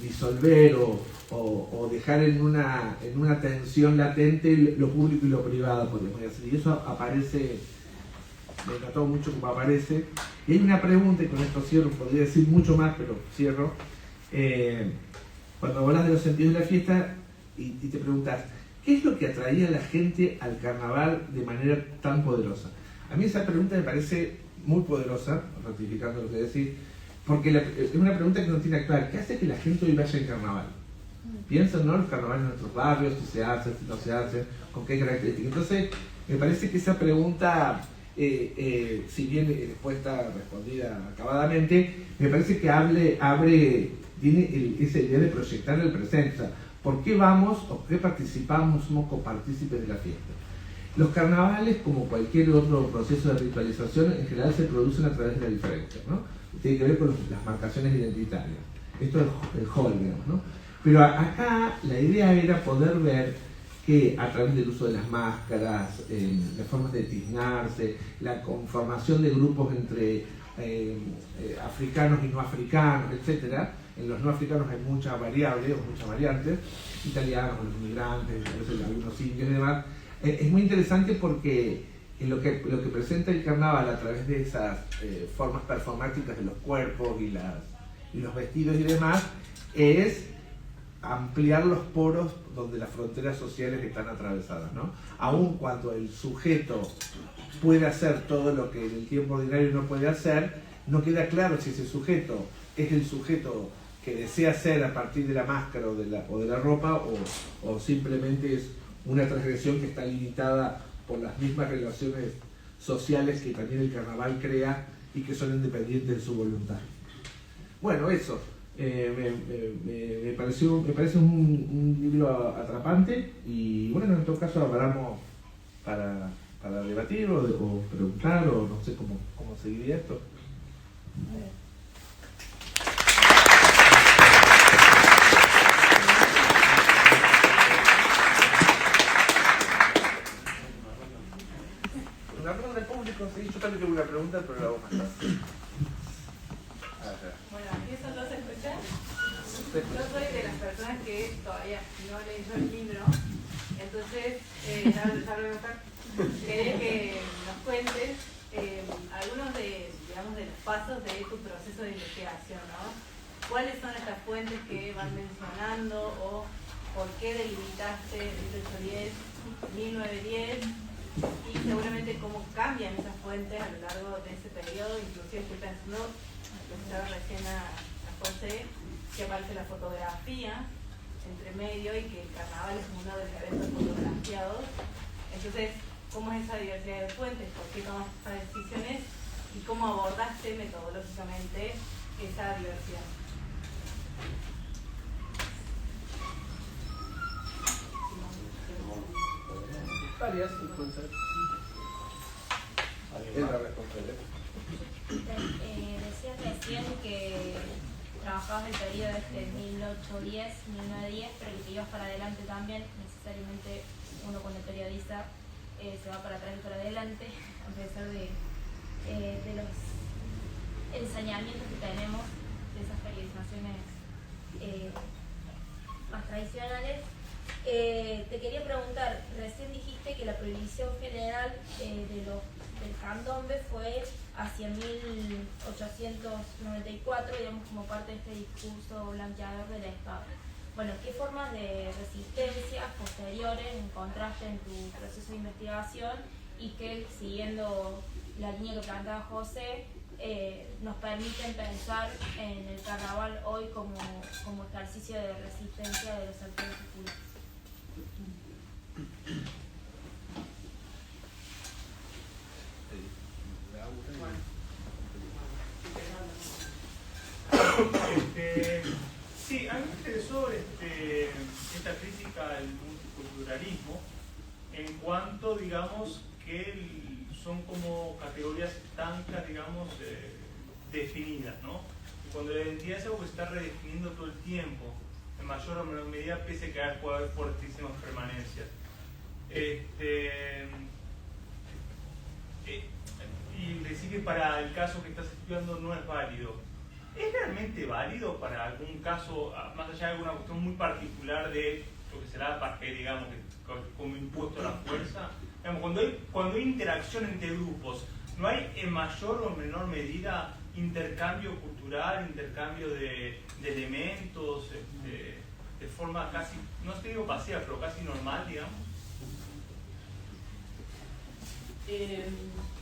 disolver o dejar en una tensión latente lo público y lo privado, podríamos decir. Y eso aparece, me encantó mucho como aparece. Y hay una pregunta, y con esto cierro, podría decir mucho más, pero cierro. Cuando hablas de los sentidos de la fiesta y te preguntas, ¿qué es lo que atraía a la gente al carnaval de manera tan poderosa? A mí esa pregunta me parece muy poderosa, ratificando lo que decís, porque es una pregunta que no tiene actual. ¿Qué hace que la gente hoy vaya en carnaval? Piensan, ¿no?, los carnavales en nuestros barrios, si se hacen, si no se hacen, con qué características. Entonces, me parece que esa pregunta, si bien después está respondida acabadamente, me parece que tiene esa idea de proyectar el presente. O sea, ¿por qué vamos o por qué participamos, somos copartícipes de la fiesta? Los carnavales, como cualquier otro proceso de ritualización, en general se producen a través de la diferencia, ¿no? Tiene que ver con las marcaciones identitarias. Esto es el hall, digamos, ¿no? Pero acá la idea era poder ver que a través del uso de las máscaras, las formas de tiznarse, la conformación de grupos entre africanos y no africanos, etc. En los no africanos hay muchas variables o muchas variantes, italianos, los inmigrantes, a veces algunos indios y demás. Es muy interesante porque en lo que presenta el carnaval a través de esas formas performáticas de los cuerpos y los vestidos y demás, es ampliar los poros donde las fronteras sociales están atravesadas, ¿no? Aun cuando el sujeto puede hacer todo lo que en el tiempo ordinario no puede hacer, no queda claro si ese sujeto es el sujeto que desea ser a partir de la máscara o de la ropa, o simplemente es una transgresión que está limitada por las mismas relaciones sociales que también el carnaval crea y que son independientes de su voluntad. Bueno, eso. Me parece un libro atrapante, y bueno, en todo caso hablamos para debatir o preguntar, o no sé cómo seguiría esto. Una pregunta del público, sí, yo también tengo una pregunta, pero la hago más tarde. Bueno, ¿empiezo entonces a escuchar? Yo soy de las personas que todavía no leyó el libro, entonces ya lo voy a buscar. Quería que nos cuentes algunos de los pasos de tu proceso de investigación, ¿no? ¿Cuáles son estas fuentes que van mencionando, o por qué delimitaste 1810, 1910? Y seguramente cómo cambian esas fuentes a lo largo de ese periodo. Inclusive estoy pensando, lo estaba recién a José, que aparece la fotografía entre medio y que el carnaval es uno de los eventos fotografiados. Entonces, ¿cómo es esa diversidad de fuentes? ¿Por qué tomas estas decisiones? ¿Y cómo abordaste metodológicamente esa diversidad? Varias entonces. Es la responsable. Decías recién que trabajabas el periodo este 1810, 1910, pero que te ibas para adelante también. Necesariamente uno cuando periodiza se va para atrás y para adelante, a pesar de los ensañamientos que tenemos de esas periodizaciones más tradicionales. Te quería preguntar, recién dijiste que la prohibición general del candombe fue hacia 1894, digamos, como parte de este discurso blanqueador del Estado. Bueno, ¿qué formas de resistencia posteriores encontraste en tu proceso de investigación y que, siguiendo la línea que planteaba José, nos permiten pensar en el carnaval hoy como ejercicio de resistencia de los actores populares? Sí, a mí me interesó esta crítica al multiculturalismo en cuanto, digamos, que son como categorías estancas, digamos, definidas, ¿no? Y cuando la identidad es algo que se está redefiniendo todo el tiempo, en mayor o menor medida, pese a que hay fuertísimas permanencias. Y decir que para el caso que estás estudiando no es válido. ¿Es realmente válido para algún caso, más allá de alguna cuestión muy particular de lo que será Parque, digamos, como impuesto a la fuerza? Digamos, cuando hay interacción entre grupos, ¿no hay en mayor o menor medida intercambio cultural, intercambio de elementos, de forma casi, no te digo pasiva, pero casi normal, digamos?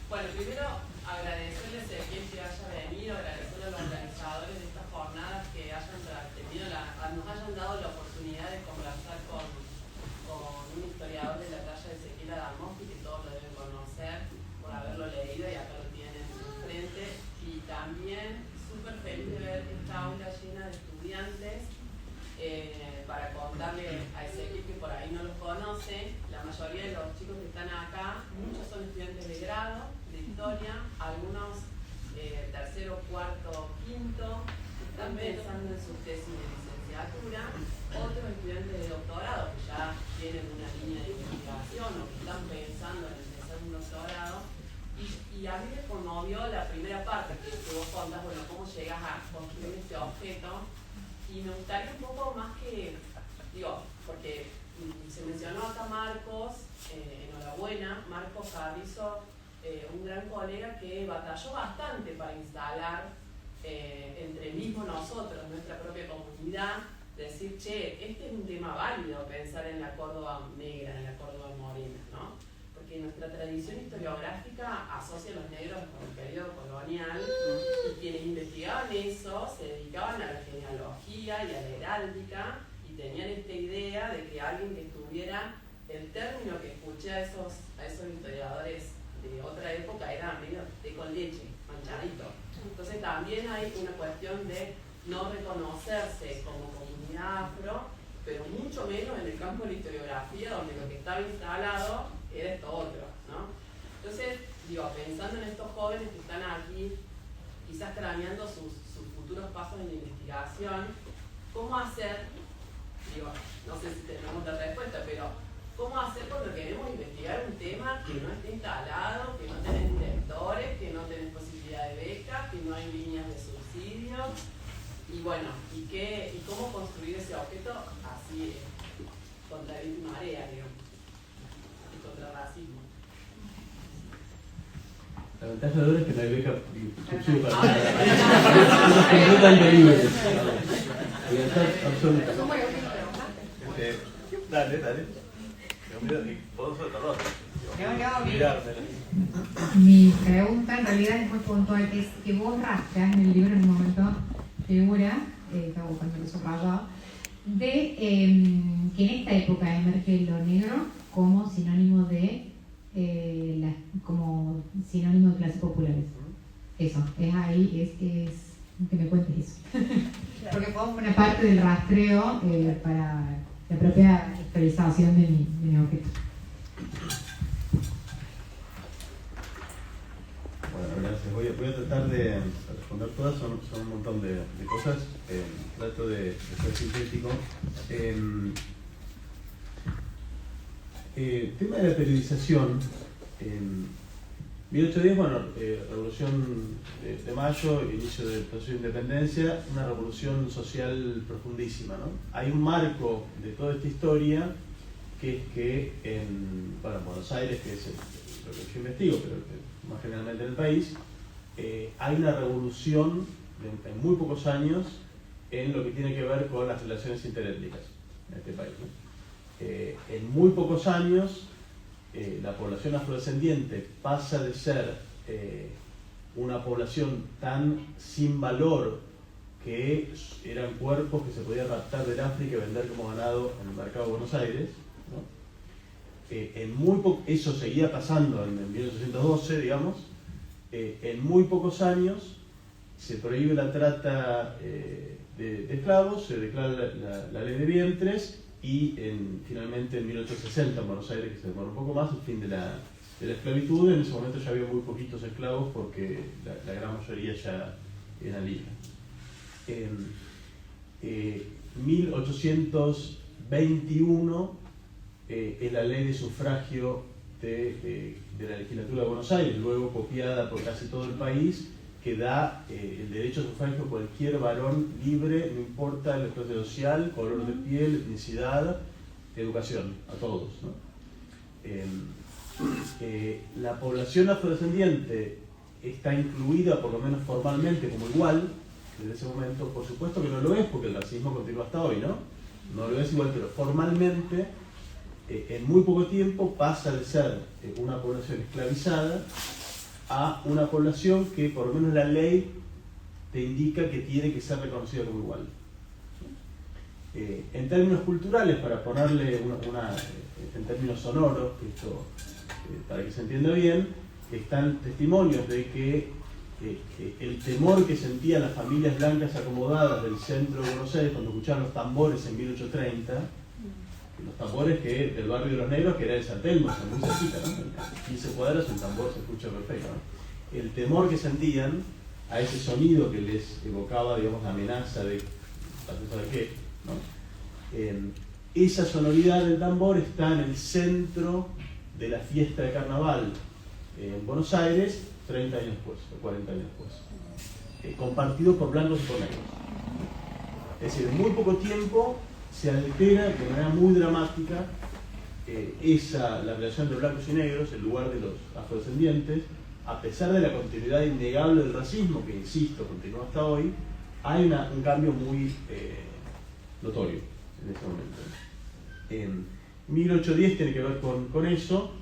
Bueno, primero agradecerles a quien que haya venido, agradecer a los organizadores de estas jornadas que nos hayan dado la oportunidad de conversar con un historiador de la talla de Ezequiel Adamowski, que todos lo deben conocer por haberlo leído, y acá lo tienen enfrente. Y también súper feliz de ver esta aula llena de estudiantes, para contarle a Ezequiel, que por ahí no los conoce. La mayoría de los chicos que están acá, muchos son estudiantes de grado, de historia, algunos tercero, cuarto, quinto, están pensando en su tesis de licenciatura, otros estudiantes de doctorado que ya tienen una línea de investigación o que están pensando en empezar un doctorado. Y a mí me conmovió la primera parte que vos contás, bueno, cómo llegas a construir este objeto. Y me gustaría un poco más que, digo, porque se mencionó acá Marcos, enhorabuena, Marcos Carrizo, un gran colega que batalló bastante para instalar entre mismo nosotros, nuestra propia comunidad, decir, che, este es un tema válido, pensar en la Córdoba negra, en la Córdoba morena, ¿no? Porque nuestra tradición historiográfica asocia a los negros con el periodo colonial, y quienes investigaban eso se dedicaban a la genealogía y a la heráldica, y tenían esta idea de que alguien que tuviera el término que escuché a esos historiadores de otra época era medio té con leche, manchadito. Entonces también hay una cuestión de no reconocerse como comunidad afro, pero mucho menos en el campo de la historiografía, donde lo que estaba instalado era esto otro, ¿no? Entonces, digo, pensando en estos jóvenes que están aquí, quizás craneando sus futuros pasos en la investigación, ¿cómo hacer? Digo, no sé si tenemos la respuesta, pero ¿cómo hacer cuando queremos investigar un tema que no esté instalado, que no tenés directores, que no tenés posibilidad de becas, que no hay líneas de subsidios? Y bueno, ¿y cómo construir ese objeto así contra el marea, digamos, y contra el racismo? La ventaja de ahora es que no hay beca subsidio para nada. Es completamente libre. Libertad absoluta. Dale. Mi pregunta en realidad es muy puntual, que es que vos rastreas en el libro en un momento figura, estaba buscando eso rayado, de que en esta época emerge lo negro como sinónimo de clases populares. Eso, es ahí, es que me cuentes eso. Porque fue una parte del rastreo para la propia historización de mi objeto. Bueno, gracias. Voy a tratar de responder todas, son un montón de cosas. Trato de ser sintético. Tema de la periodización. 1810, bueno, Revolución de Mayo, inicio del proceso de independencia, una revolución social profundísima, ¿no? Hay un marco de toda esta historia que es que en Buenos Aires, que es lo que yo investigo, pero más generalmente en el país, hay una revolución en muy pocos años en lo que tiene que ver con las relaciones interétnicas en este país, ¿no? En muy pocos años la población afrodescendiente pasa de ser una población tan sin valor que eran cuerpos que se podían raptar del África y vender como ganado en el mercado de Buenos Aires, ¿no? Eso seguía pasando en 1812, digamos. En muy pocos años se prohíbe la trata de esclavos, se declara la ley de vientres, y finalmente en 1860 en Buenos Aires, que se demora un poco más, el fin de la esclavitud. En ese momento ya había muy poquitos esclavos porque la gran mayoría ya eran libres. En 1821 es la ley de sufragio de la legislatura de Buenos Aires, luego copiada por casi todo el país, que da el derecho a sufragio a cualquier varón libre, no importa la clase social, color de piel, etnicidad, educación, a todos, ¿no? La población afrodescendiente está incluida, por lo menos formalmente, como igual desde ese momento. Por supuesto que no lo es, porque el racismo continúa hasta hoy, ¿no? No lo es igual, pero formalmente, en muy poco tiempo pasa de ser una población esclavizada a una población que, por lo menos la ley, te indica que tiene que ser reconocida como igual. En términos culturales, para ponerle en términos sonoros, para que se entienda bien, están testimonios de que el temor que sentían las familias blancas acomodadas del centro de Buenos Aires cuando escuchaban los tambores en 1830, los tambores del barrio de los negros, que era el San Telmo, muy cerquita, ¿no? En 15 cuadras el tambor se escucha perfecto, ¿no? El temor que sentían a ese sonido que les evocaba, digamos, la amenaza de ¿sabe qué? ¿No? Esa sonoridad del tambor está en el centro de la fiesta de carnaval en Buenos Aires 30 años después, o 40 años después, compartido por blancos y por negros. Es decir, en muy poco tiempo se altera de manera muy dramática la relación de blancos y negros, el lugar de los afrodescendientes. A pesar de la continuidad innegable del racismo, que insisto, continúa hasta hoy, hay un cambio muy notorio en ese momento. 1810 tiene que ver con eso.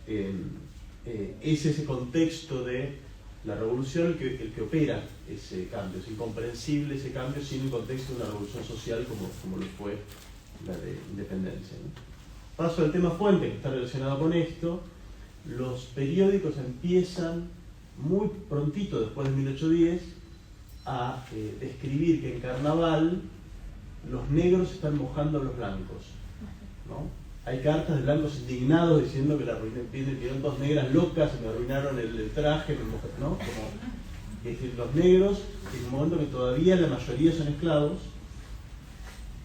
Es ese contexto de la revolución el que opera ese cambio. Es incomprensible ese cambio sin el contexto de una revolución social como lo fue la de independencia, ¿no? Paso al tema fuente, que está relacionado con esto. Los periódicos empiezan muy prontito después de 1810 a describir que en carnaval los negros están mojando a los blancos, ¿no? Hay cartas de blancos indignados diciendo que vinieron dos negras locas, me arruinaron el traje, ¿no? Como, es decir, los negros, en un momento que todavía la mayoría son esclavos,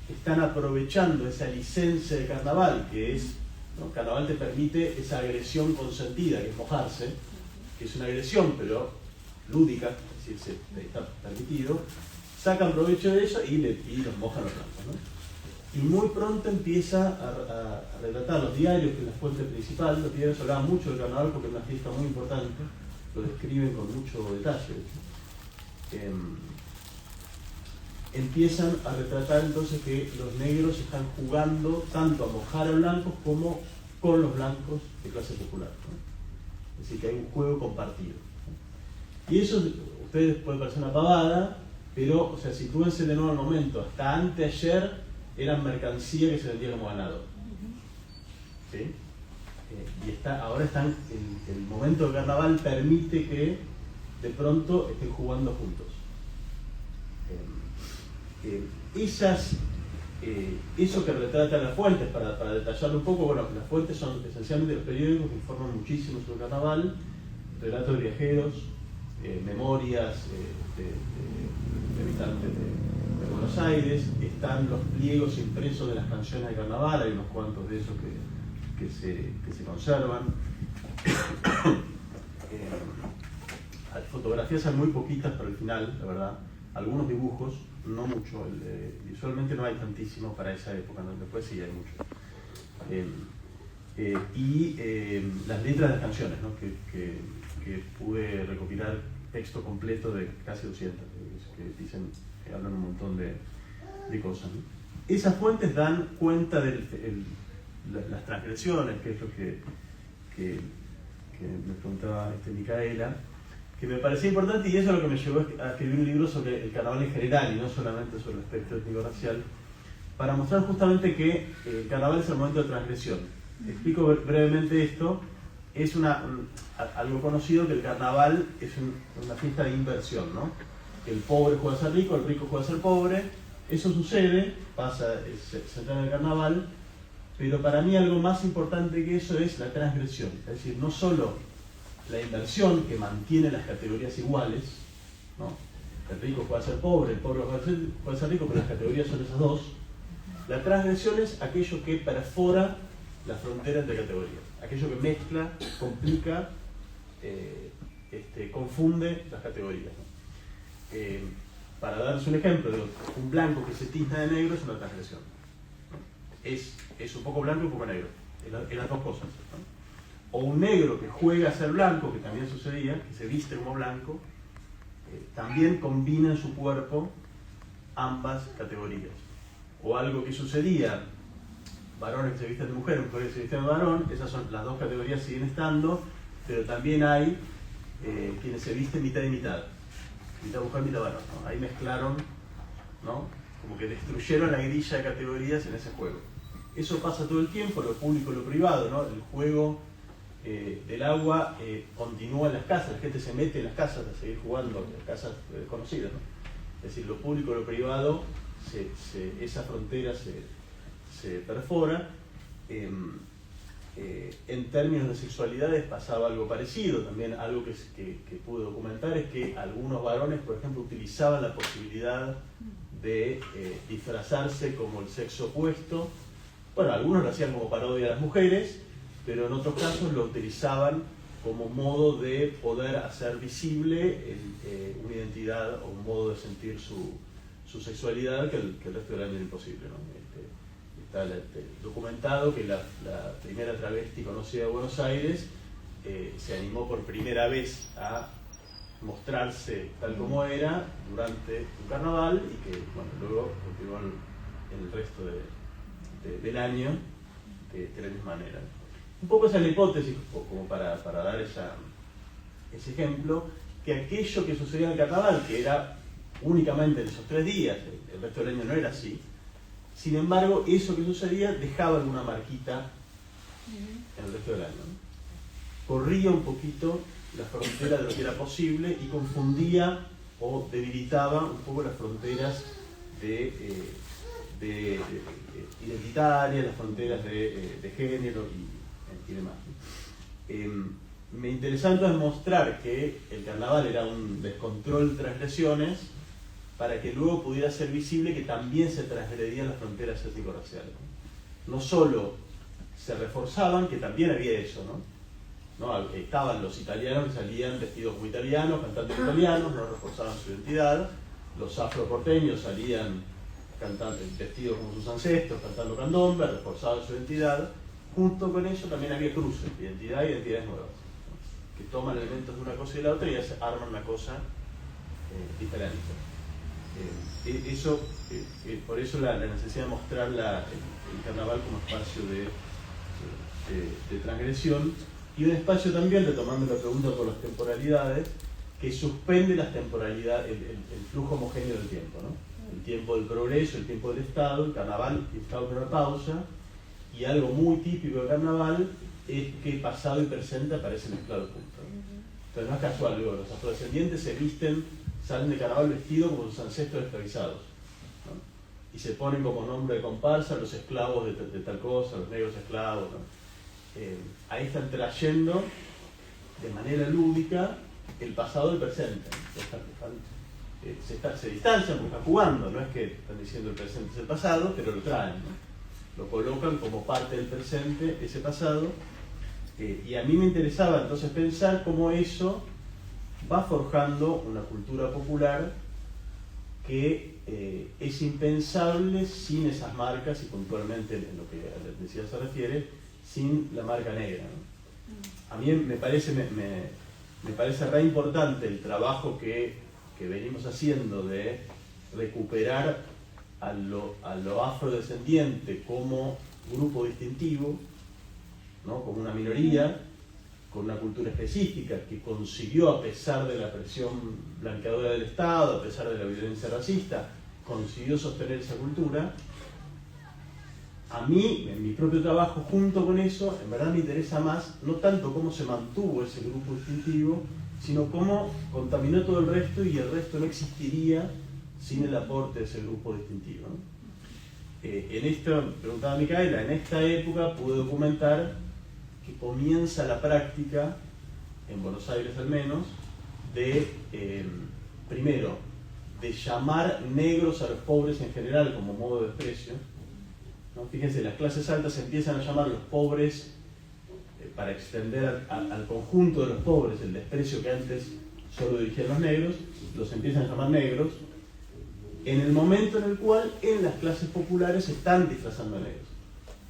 están aprovechando esa licencia de carnaval, que es, ¿no? Carnaval te permite esa agresión consentida, que es mojarse, que es una agresión, pero lúdica, es decir, está permitido, sacan provecho de eso y los mojan los blancos, ¿no? Y muy pronto empieza a retratar los diarios, que es la fuente principal. Los diarios hablaban mucho del carnaval porque es una fiesta muy importante, lo describen con mucho detalle. Empiezan a retratar entonces que los negros están jugando tanto a mojar a blancos como con los blancos de clase popular, ¿no? Es decir, que hay un juego compartido, ¿no? Y eso, ustedes pueden parecer una pavada, pero, o sea, sitúense de nuevo al momento. Hasta anteayer eran mercancía que se vendía como ganado, ¿sí? Y ahora están, el momento del carnaval permite que de pronto estén jugando juntos. Eso que retrata las fuentes, para detallarlo un poco, bueno, las fuentes son esencialmente los periódicos que informan muchísimo sobre el carnaval, relatos de viajeros, memorias de habitantes de Buenos Aires, están los pliegos impresos de las canciones de carnaval, hay unos cuantos de esos que se conservan. Fotografías hay muy poquitas para el final, la verdad, algunos dibujos, no mucho, visualmente no hay tantísimo para esa época, ¿no? Después sí hay mucho. Las letras de las canciones, ¿no? que pude recopilar texto completo de casi 200, que dicen, que hablan un montón de cosas, ¿no? Esas fuentes dan cuenta de las transgresiones, que es lo que me preguntaba Micaela, que me parecía importante, y eso es lo que me llevó a escribir un libro sobre el carnaval en general y no solamente sobre el aspecto étnico-racial, para mostrar justamente que el carnaval es el momento de transgresión. Explico brevemente esto. Es algo conocido que el carnaval es una fiesta de inversión, ¿no? El pobre juega a ser rico, el rico juega a ser pobre. Eso sucede, se entra en el carnaval, pero para mí algo más importante que eso es la transgresión. Es decir, no solo la inversión que mantiene las categorías iguales, ¿no? El rico juega a ser pobre, el pobre juega a ser rico, pero las categorías son esas dos. La transgresión es aquello que perfora la frontera entre categorías, aquello que mezcla, complica, confunde las categorías, ¿no? Para darles un ejemplo, un blanco que se tizna de negro es una transgresión, ¿no? Es un poco blanco y un poco negro, en las dos cosas, ¿no? O un negro que juega a ser blanco, que también sucedía, que se viste como blanco, también combina en su cuerpo ambas categorías. O algo que sucedía, varones que se visten de mujer, mujeres que se visten de varón, esas son las dos categorías, siguen estando, pero también hay quienes se visten mitad y mitad mujer, mitad varón, ¿no? Ahí mezclaron, ¿no? Como que destruyeron la grilla de categorías en ese juego. Eso pasa todo el tiempo, lo público y lo privado, ¿no? El juego del agua continúa en las casas, la gente se mete en las casas a seguir jugando, en las casas conocidas, ¿no? Es decir, lo público y lo privado, esa frontera se perfora. En términos de sexualidades pasaba algo parecido, también algo que pude documentar es que algunos varones, por ejemplo, utilizaban la posibilidad de disfrazarse como el sexo opuesto. Bueno, algunos lo hacían como parodia a las mujeres, pero en otros casos lo utilizaban como modo de poder hacer visible una identidad o un modo de sentir su su sexualidad que el resto del año era imposible, ¿no? Está documentado que la primera travesti conocida de Buenos Aires se animó por primera vez a mostrarse tal como era durante un carnaval y que luego continuó en el resto del año de la misma manera. Un poco esa es la hipótesis, como para dar ese ejemplo, que aquello que sucedía en el carnaval, que era únicamente en esos 3 días, el resto del año no era así, sin embargo, eso que sucedía dejaba alguna marquita en el resto del año, ¿no? Corría un poquito la frontera de lo que era posible y confundía o debilitaba un poco las fronteras identitarias, las fronteras de género y demás. Me interesaba entonces mostrar que el carnaval era un descontrol de transgresiones para que luego pudiera ser visible que también se transgredían las fronteras étnico-raciales. No solo se reforzaban, que también había eso, ¿no? Estaban los italianos que salían vestidos como italianos, cantando italianos, no reforzaban su identidad. Los afroporteños salían vestidos como sus ancestros, cantando candombe, reforzaban su identidad. Junto con eso también había cruces, identidad y identidades nuevas, ¿no? Que toman elementos de una cosa y de la otra y arman una cosa diferente. Por eso la necesidad de mostrar el carnaval como espacio de transgresión y un espacio también, retomando la pregunta por las temporalidades, que suspende las temporalidades, el flujo homogéneo del tiempo, ¿no? El tiempo del progreso, el tiempo del Estado, el carnaval está en una pausa, y algo muy típico del carnaval es que pasado y presente aparecen mezclados juntos. Entonces no es casual, digo, los afrodescendientes salen de carnaval vestidos como sus ancestros esclavizados, ¿no? Y se ponen como nombre de comparsa los esclavos de tal cosa, los negros esclavos, ¿no? Ahí están trayendo de manera lúdica el pasado del presente. Se distancian porque están jugando, no es que están diciendo el presente es el pasado, pero lo traen, ¿no? Lo colocan como parte del presente, ese pasado, y a mí me interesaba entonces pensar cómo eso va forjando una cultura popular que es impensable sin esas marcas y puntualmente en lo que a la etnicidad se refiere, sin la marca negra, ¿no? A mí me parece re importante el trabajo que venimos haciendo de recuperar a lo afrodescendiente como grupo distintivo, ¿no? Como una minoría, con una cultura específica que consiguió, a pesar de la presión blanqueadora del Estado, a pesar de la violencia racista, consiguió sostener esa cultura. A mí, en mi propio trabajo, junto con eso, en verdad me interesa más, no tanto cómo se mantuvo ese grupo distintivo, sino cómo contaminó todo el resto y el resto no existiría sin el aporte de ese grupo distintivo, ¿no? En esto, preguntaba Micaela, en esta época pude documentar que comienza la práctica, en Buenos Aires al menos, de, primero, de llamar negros a los pobres en general como modo de desprecio, ¿no? Fíjense, las clases altas empiezan a llamar a los pobres para extender al conjunto de los pobres el desprecio que antes solo dirigían los negros, los empiezan a llamar negros, en el momento en el cual en las clases populares se están disfrazando de negros,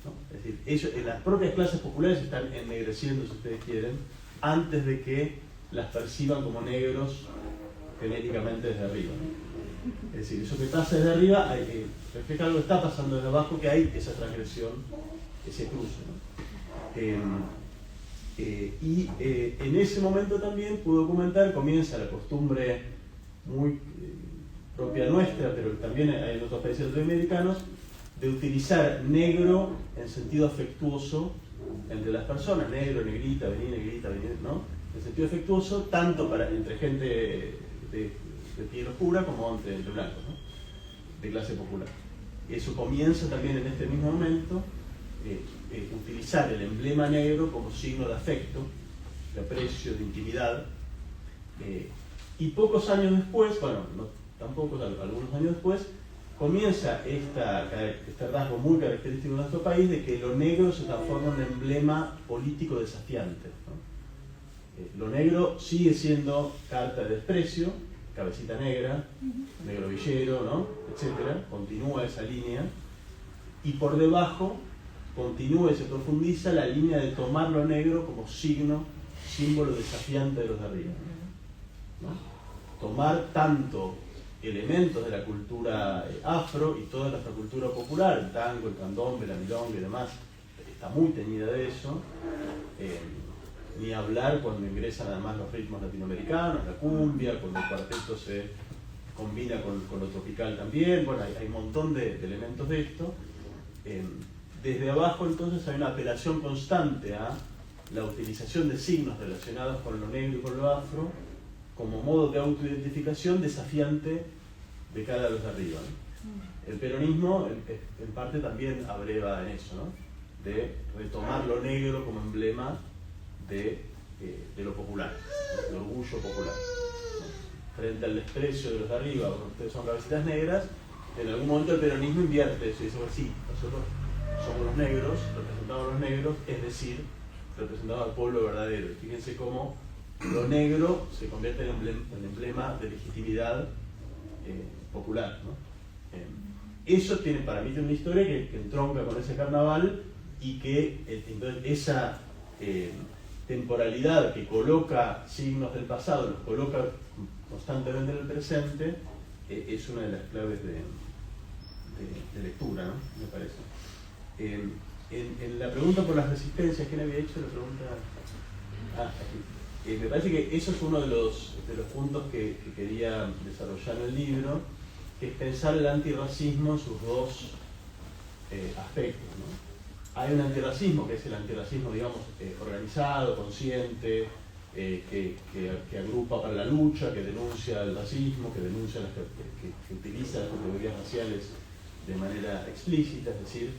¿no? Es decir, ellos, en las propias clases populares se están ennegreciendo, si ustedes quieren, antes de que las perciban como negros genéticamente desde arriba, ¿no? Es decir, eso que pasa desde arriba refleja algo que está pasando desde abajo, que hay esa transgresión, ese cruce, ¿no? En ese momento también pude documentar, comienza la costumbre muy propia nuestra, pero también hay en otros países latinoamericanos, de utilizar negro en sentido afectuoso entre las personas, negro, negrita, vení, ¿no? En sentido afectuoso, tanto entre gente de piel oscura como entre blancos, ¿no? De clase popular. Eso comienza también en este mismo momento, utilizar el emblema negro como signo de afecto, de aprecio, de intimidad, y pocos años después, bueno, no tan pocos, algunos años después, comienza este rasgo muy característico de nuestro país de que lo negro se transforma en un emblema político desafiante, ¿no? Lo negro sigue siendo carta de desprecio, cabecita negra, negro villero, ¿no? Etcétera, continúa esa línea, y por debajo continúa y se profundiza la línea de tomar lo negro como signo, símbolo desafiante de los de arriba, ¿no? Tomar tanto elementos de la cultura afro y toda nuestra cultura popular, el tango, el candombe, la milonga y demás, está muy teñida de eso. Ni hablar cuando ingresan además los ritmos latinoamericanos, la cumbia, cuando el cuarteto se combina con lo tropical también. Bueno, hay un montón de elementos de esto. Desde abajo entonces hay una apelación constante a la utilización de signos relacionados con lo negro y con lo afro como modo de autoidentificación desafiante de cara a los de arriba, ¿no? El peronismo en parte también abreva en eso, ¿no? De retomar lo negro como emblema de lo popular, del orgullo popular, ¿no? Frente al desprecio de los de arriba, porque ustedes son cabecitas negras, en algún momento el peronismo invierte eso y dice, bueno, sí, nosotros somos los negros, representamos a los negros, es decir, representamos al pueblo verdadero. Fíjense cómo lo negro se convierte en emblema de legitimidad popular, ¿no? Eso tiene, para mí, tiene una historia que entronca con ese carnaval y que entonces esa temporalidad que coloca signos del pasado, los coloca constantemente en el presente, es una de las claves de lectura, ¿no? Me parece. En la pregunta por las resistencias, ¿quién había hecho la pregunta? Aquí. Me parece que eso es uno de los puntos que quería desarrollar en el libro, que es pensar el antirracismo en sus dos aspectos, ¿no? Hay un antirracismo, que es el antirracismo, digamos, organizado, consciente, que agrupa para la lucha, que denuncia el racismo, que denuncia que utiliza las categorías raciales de manera explícita, es decir,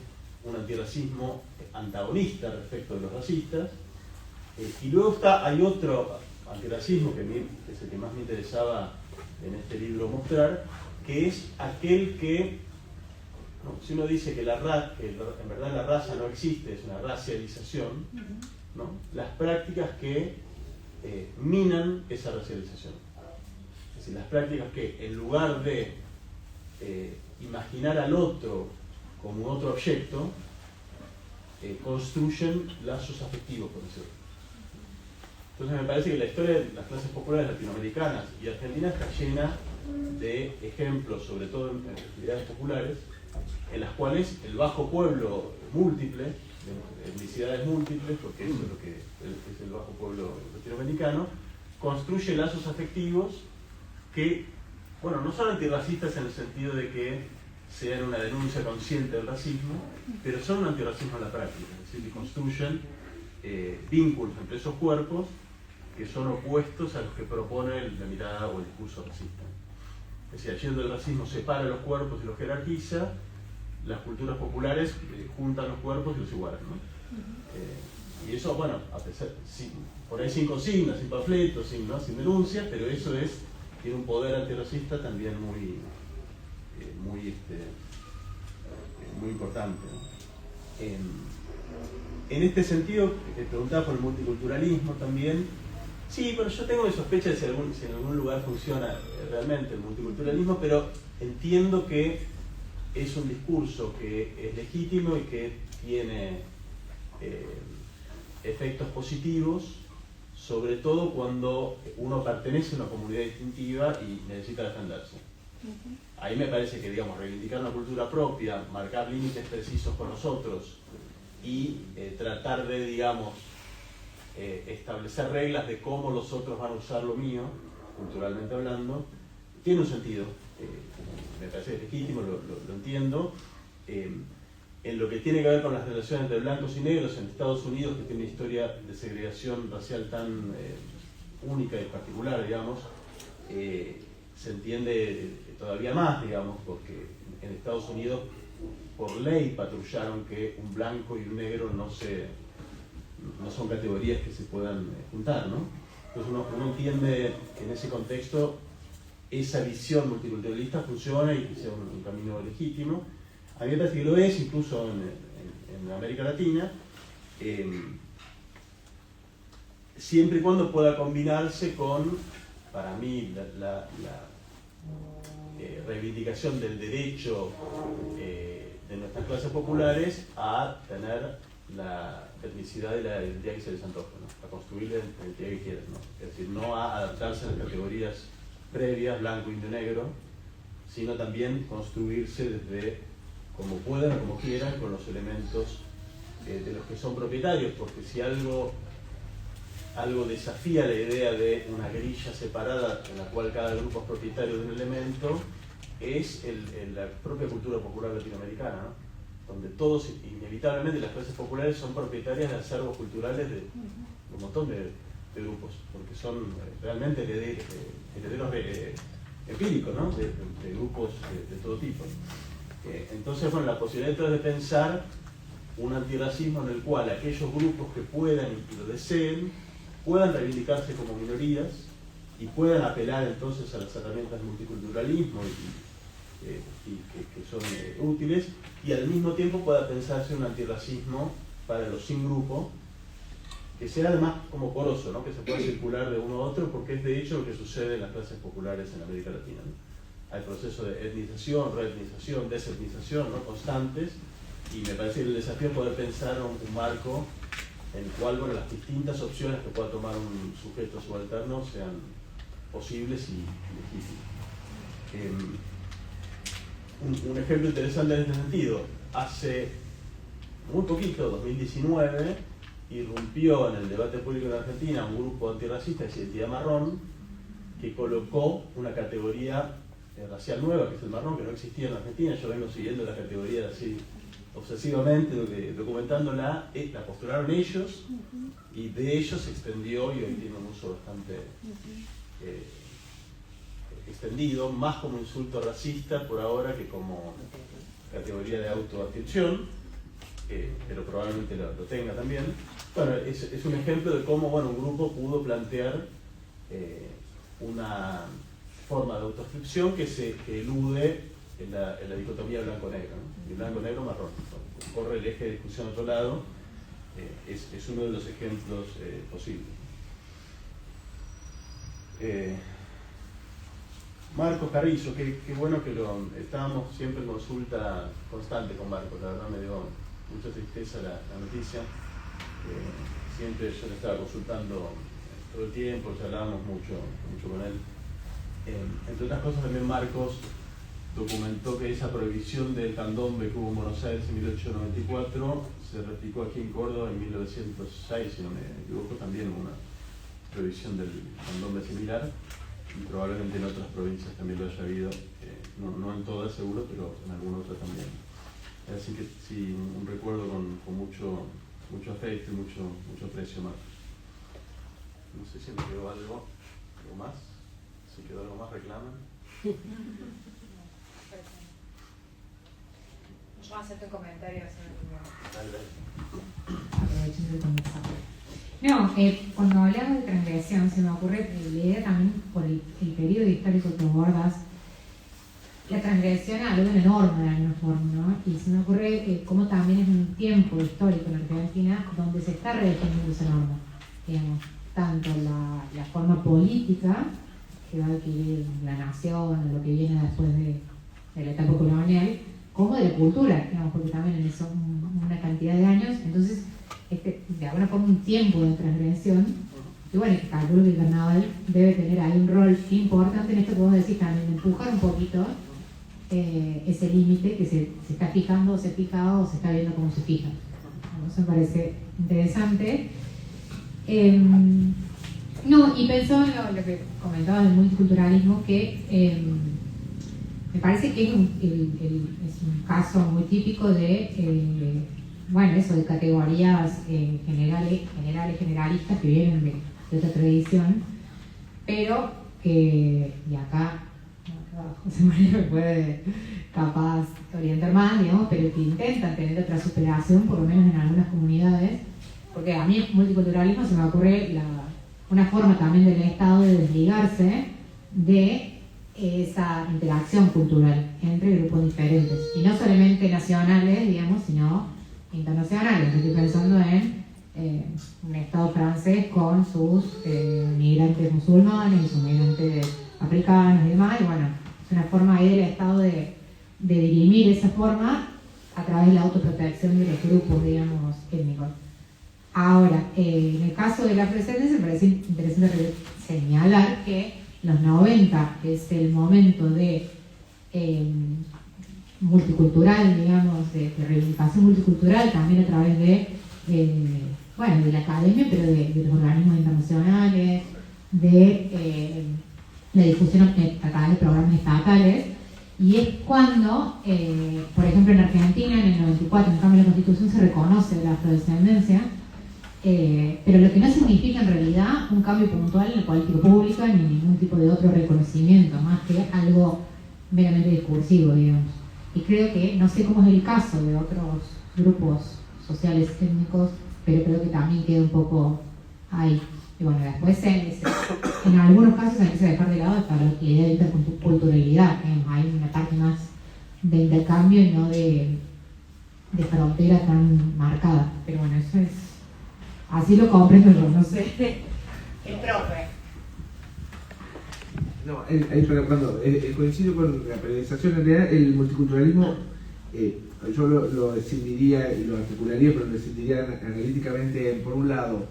un antirracismo antagonista respecto de los racistas. Y luego hay otro antirracismo que es el que más me interesaba en este libro mostrar, que es aquel que, ¿no? Si uno dice que en verdad la raza no existe, es una racialización, ¿no? Las prácticas que minan esa racialización. Es decir, las prácticas que en lugar de imaginar al otro como otro objeto, construyen lazos afectivos con ese otro. Entonces me parece que la historia de las clases populares latinoamericanas y argentinas está llena de ejemplos, sobre todo en actividades populares, en las cuales el bajo pueblo múltiple, de etnicidades múltiples, porque eso es lo que es el bajo pueblo latinoamericano, construye lazos afectivos que, bueno, no son antirracistas en el sentido de que sean una denuncia consciente del racismo, pero son un antirracismo en la práctica, es decir, que construyen vínculos entre esos cuerpos que son opuestos a los que propone la mirada o el discurso racista. Es decir, allí donde el racismo separa los cuerpos y los jerarquiza, las culturas populares juntan los cuerpos y los igualan, ¿no? Y eso, bueno, a pesar, por ahí sin consignas, sin panfletos, sin denuncias, pero eso tiene un poder antirracista también muy importante, ¿no? En este sentido, te preguntaba por el multiculturalismo también. Sí, pero yo tengo mi sospecha de si en algún lugar funciona realmente el multiculturalismo, pero entiendo que es un discurso que es legítimo y que tiene efectos positivos, sobre todo cuando uno pertenece a una comunidad distintiva y necesita defenderse. Ahí me parece que, digamos, reivindicar una cultura propia, marcar límites precisos con nosotros y tratar de, digamos, establecer reglas de cómo los otros van a usar lo mío, culturalmente hablando, tiene un sentido. Me parece legítimo, lo entiendo. En lo que tiene que ver con las relaciones entre blancos y negros en Estados Unidos, que tiene una historia de segregación racial tan única y particular, digamos, se entiende todavía más, digamos, porque en Estados Unidos por ley patrullaron que un blanco y un negro no son categorías que se puedan juntar, ¿no? Entonces uno entiende que en ese contexto esa visión multiculturalista funciona y que sea un camino legítimo. A mí me parece que lo es, incluso en América Latina, siempre y cuando pueda combinarse con para mí la reivindicación del derecho de nuestras clases populares a tener la etnicidad de la identidad que se les antoje, ¿no? A construir la identidad que quieren, ¿no? Es decir, no a adaptarse a las categorías previas, blanco, indio, negro, sino también construirse desde como puedan o como quieran con los elementos de los que son propietarios, porque si algo desafía la idea de una grilla separada en la cual cada grupo es propietario de un elemento, es la propia cultura popular latinoamericana, ¿no? Donde todos, inevitablemente, las clases populares son propietarias de acervos culturales de un montón de grupos, porque son realmente herederos empíricos, ¿no? de grupos de todo tipo. Entonces, bueno, la posibilidad entonces de pensar un antirracismo en el cual aquellos grupos que puedan y lo deseen puedan reivindicarse como minorías y puedan apelar entonces a las herramientas del multiculturalismo y que son útiles, y al mismo tiempo pueda pensarse un antirracismo para los sin grupo que sea además como poroso, ¿no? Que se pueda circular de uno a otro, porque es de hecho lo que sucede en las clases populares en América Latina, ¿no? Hay procesos de etnización, reetnización, desetnización, ¿no? Constantes, y me parece que el desafío es poder pensar un marco en el cual, bueno, las distintas opciones que pueda tomar un sujeto subalterno sean posibles y legítimas. Un ejemplo interesante en este sentido: hace muy poquito, 2019, irrumpió en el debate público en Argentina un grupo antirracista de identidad marrón que colocó una categoría racial nueva, que es el marrón, que no existía en Argentina. Yo vengo siguiendo la categoría así obsesivamente, documentándola. La postularon ellos y de ellos se extendió, y hoy tiene un uso bastante extendido, más como insulto racista por ahora que como categoría de autoadscripción, pero probablemente lo tenga también. Bueno, es un ejemplo de cómo, bueno, un grupo pudo plantear una forma de autoadscripción que elude en la dicotomía blanco-negro, ¿no? Y blanco-negro-marrón. Corre el eje de discusión a otro lado, es uno de los ejemplos posibles. Marcos Carrizo, qué bueno que estábamos siempre en consulta constante con Marcos. La verdad me dio mucha tristeza la noticia. Siempre yo le estaba consultando todo el tiempo, charlábamos mucho con él. Entre otras cosas, también Marcos documentó que esa prohibición del candombe que hubo en Buenos Aires en 1894 se replicó aquí en Córdoba en 1906, si no me equivoco. También hubo una prohibición del candombe similar, y probablemente en otras provincias también lo haya habido, no en todas seguro, pero en alguna otra también. Así que sí, un recuerdo con mucho afecto y mucho aprecio, Marcos. No sé si me quedó algo más. Si quedó algo más, reclaman. Yo acepto comentarios. No, cuando hablamos de transgresión se me ocurre la idea también por el periodo histórico que abordas. La transgresión es algo enorme de alguna forma, ¿no? Y se me ocurre cómo también es un tiempo histórico en Argentina donde se está redefiniendo esa norma, digamos, tanto la forma política que va a adquirir la nación, lo que viene después de la etapa colonial, como de la cultura, digamos, porque también son una cantidad de años. Entonces, de alguna forma, un tiempo de transgresión, y bueno, que calculo que el carnaval debe tener ahí un rol importante en esto que vos decís también, de empujar un poquito ese límite que se está fijando, o se fija, o se está viendo cómo se fija. Eso me parece interesante. No, y pensó en lo que comentabas del multiculturalismo, que me parece que es un caso muy típico de, bueno, eso, de categorías generalistas que vienen de otra tradición, pero que, y acá José María me puede capaz orientar más, digamos, pero que intentan tener otra superación, por lo menos en algunas comunidades, porque a mí el multiculturalismo se me ocurre una forma también del Estado de desligarse de esa interacción cultural entre grupos diferentes, y no solamente nacionales, digamos, sino internacionales. Estoy pensando en un Estado francés con sus migrantes musulmanes y sus migrantes africanos y demás, y bueno, es una forma ahí del Estado de dirimir esa forma a través de la autoprotección de los grupos, digamos, étnicos. Ahora, en el caso de la afrodescendencia, me parece interesante señalar que los 90 es el momento de multicultural, digamos, de reivindicación multicultural, también a través de la academia, pero de los organismos internacionales, de la difusión a través de programas estatales. Y es cuando, por ejemplo, en Argentina, en el 94, en cambio de la Constitución, se reconoce la afrodescendencia, pero lo que no significa en realidad un cambio puntual en la política pública ni ningún tipo de otro reconocimiento, más que algo meramente discursivo, digamos. Y creo que, no sé cómo es el caso de otros grupos sociales étnicos, pero creo que también queda un poco ahí. Y bueno, después en algunos casos se empieza a dejar de lado hasta la idea de interculturalidad, hay una parte más de intercambio y no de frontera tan marcada. Pero bueno, eso es, así lo comprendo yo, no sé. El profe. No, ahí cuando coincido con la periodización, en realidad el multiculturalismo yo lo escindiría y lo articularía, pero lo escindiría analíticamente por un lado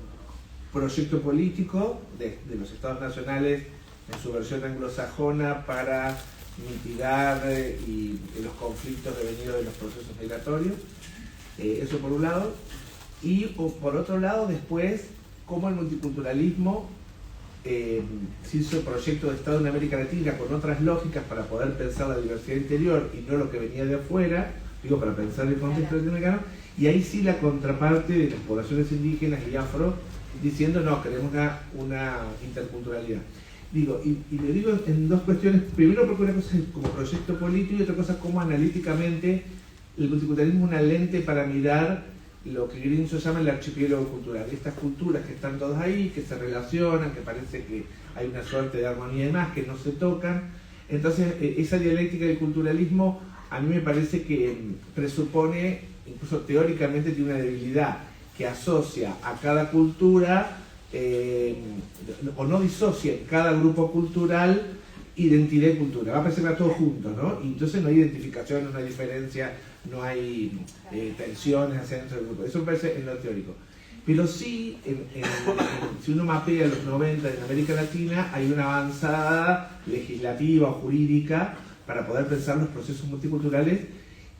proyecto político de los estados nacionales en su versión anglosajona para mitigar los conflictos devenidos de los procesos migratorios, eso por un lado, y por otro lado después cómo el multiculturalismo se hizo proyecto de Estado en América Latina con otras lógicas para poder pensar la diversidad interior y no lo que venía de afuera, digo, para pensar el contexto latinoamericano, y ahí sí la contraparte de las poblaciones indígenas y afro diciendo no, queremos una interculturalidad. Digo, y le digo en dos cuestiones, primero porque una cosa es como proyecto político y otra cosa es como analíticamente el multiculturalismo es una lente para mirar lo que Grinzo llama el archipiélago cultural, estas culturas que están todas ahí, que se relacionan, que parece que hay una suerte de armonía y demás, que no se tocan. Entonces esa dialéctica del culturalismo a mí me parece que presupone, incluso teóricamente tiene una debilidad, que asocia a cada cultura o no disocia en cada grupo cultural identidad y cultura, va a parecer a todos juntos, ¿no? Y entonces no hay identificación, no hay diferencia, no hay tensiones hacia dentro del grupo. Eso me parece en lo teórico. Pero sí, si uno mapea los 90 en América Latina, hay una avanzada legislativa o jurídica para poder pensar los procesos multiculturales,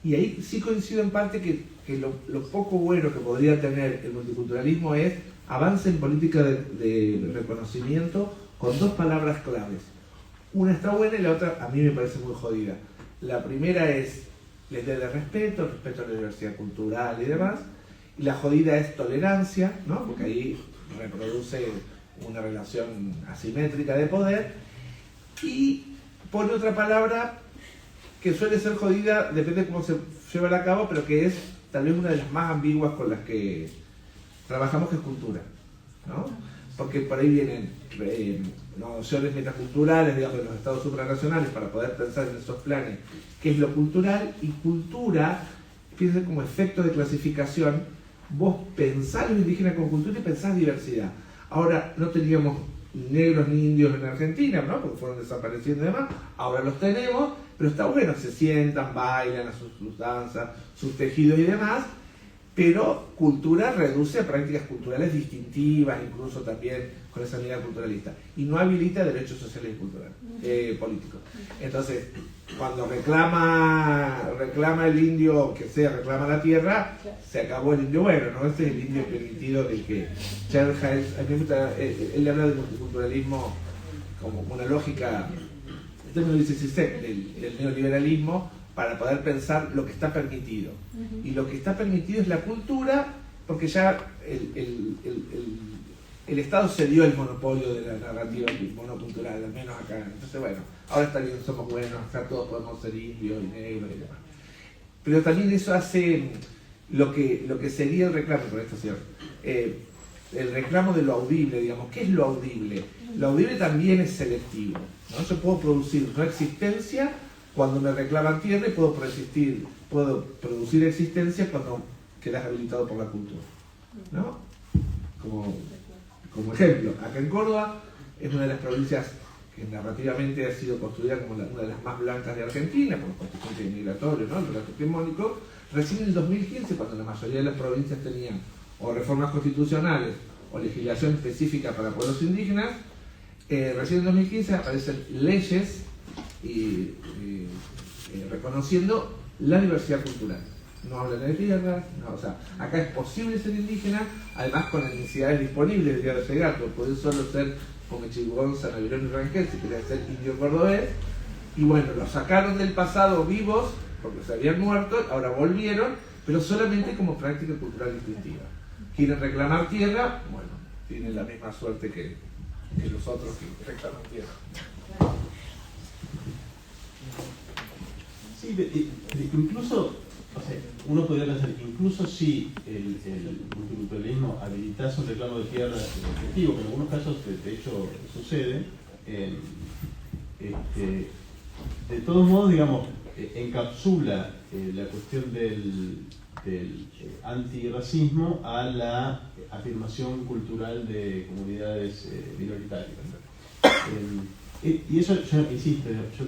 y ahí sí coincido en parte que lo poco bueno que podría tener el multiculturalismo es avance en política de reconocimiento con dos palabras claves. Una está buena y la otra a mí me parece muy jodida. La primera es la idea de respeto a la diversidad cultural y demás, y la jodida es tolerancia, ¿no? Porque ahí reproduce una relación asimétrica de poder, y pone otra palabra que suele ser jodida, depende de cómo se lleva a cabo, pero que es tal vez una de las más ambiguas con las que trabajamos, que es cultura, ¿no? Porque por ahí vienen nociones metaculturales, digamos, de los estados supranacionales para poder pensar en esos planes qué es lo cultural, y cultura, fíjense como efecto de clasificación, vos pensás lo indígena con cultura y pensás diversidad. Ahora no teníamos negros ni indios en Argentina, ¿no? Porque fueron desapareciendo y demás, ahora los tenemos, pero está bueno, se sientan, bailan a sus danzas, sus tejidos y demás, pero cultura reduce a prácticas culturales distintivas, incluso también con esa mirada culturalista, y no habilita derechos sociales y culturales, políticos. Entonces, cuando reclama el indio, que sea, reclama la tierra, se acabó el indio bueno, ¿no? Ese es el indio permitido del que Cherja es, a mí me gusta, él habla del multiculturalismo como una lógica, este me lo dice Zizek, del neoliberalismo, para poder pensar lo que está permitido. Y lo que está permitido es la cultura, porque ya el Estado se dio el monopolio de la narrativa monocultural, al menos acá. Entonces, bueno, ahora está bien, somos buenos, acá todos podemos ser indios y negros y demás. Pero también eso hace lo que sería el reclamo, con esto cierto, el reclamo de lo audible, digamos. ¿Qué es lo audible? Lo audible también es selectivo, ¿no? Yo puedo producir no existencia cuando me reclaman tierra, y puedo producir existencia cuando quedas habilitado por la cultura, ¿no? como ejemplo. Acá en Córdoba es una de las provincias que narrativamente ha sido construida como una de las más blancas de Argentina, por los constituyentes migratorios, ¿no? El relato hegemónico. Recién en el 2015, cuando la mayoría de las provincias tenían o reformas constitucionales o legislación específica para pueblos indígenas, recién en 2015 aparecen leyes reconociendo la diversidad cultural. No hablan de tierras, no, o sea, acá es posible ser indígena, además con las necesidades disponibles del día de llegar, podés solo ser como Chibón, Sanabirón y Rangel, si querés ser indio cordobés, y bueno, los sacaron del pasado vivos, porque se habían muerto, ahora volvieron, pero solamente como práctica cultural distintiva. Quieren reclamar tierra, bueno, tienen la misma suerte que los otros que reclaman tierra. Sí, incluso, o sea, uno podría pensar, incluso si el multiculturalismo habilitase un reclamo de tierra efectivo, que en algunos casos de hecho sucede, de todos modos, digamos, encapsula la cuestión del antirracismo a la afirmación cultural de comunidades minoritarias. Y eso, yo insisto, yo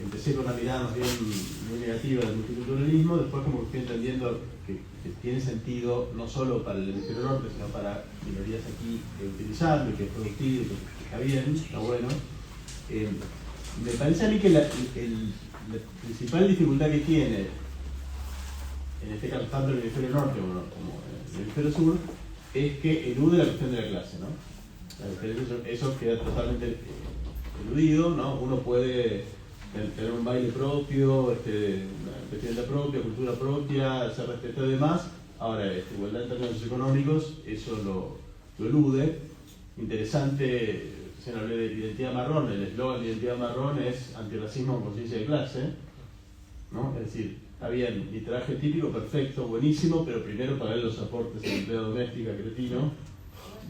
empecé con una mirada más bien muy negativa del multiculturalismo, después como que fui entendiendo que tiene sentido no solo para el hemisferio norte, sino para minorías aquí utilizarlo, y que es productivo, y que está bien, está bueno. Me parece a mí que la principal dificultad que tiene, en este caso tanto el hemisferio norte como el hemisferio sur, es que elude la cuestión de la clase, ¿no? Eso queda totalmente eludido, ¿no? Uno puede tener un baile propio, una vestimenta propia, cultura propia, ser respetado y demás. Ahora, igualdad en términos económicos, eso lo elude. Interesante, se hablé de identidad marrón, el eslogan de identidad marrón es antirracismo con conciencia de clase, ¿no? Es decir, está bien, mi traje típico, perfecto, buenísimo, pero primero pagar los aportes de la empleada doméstica, cretino,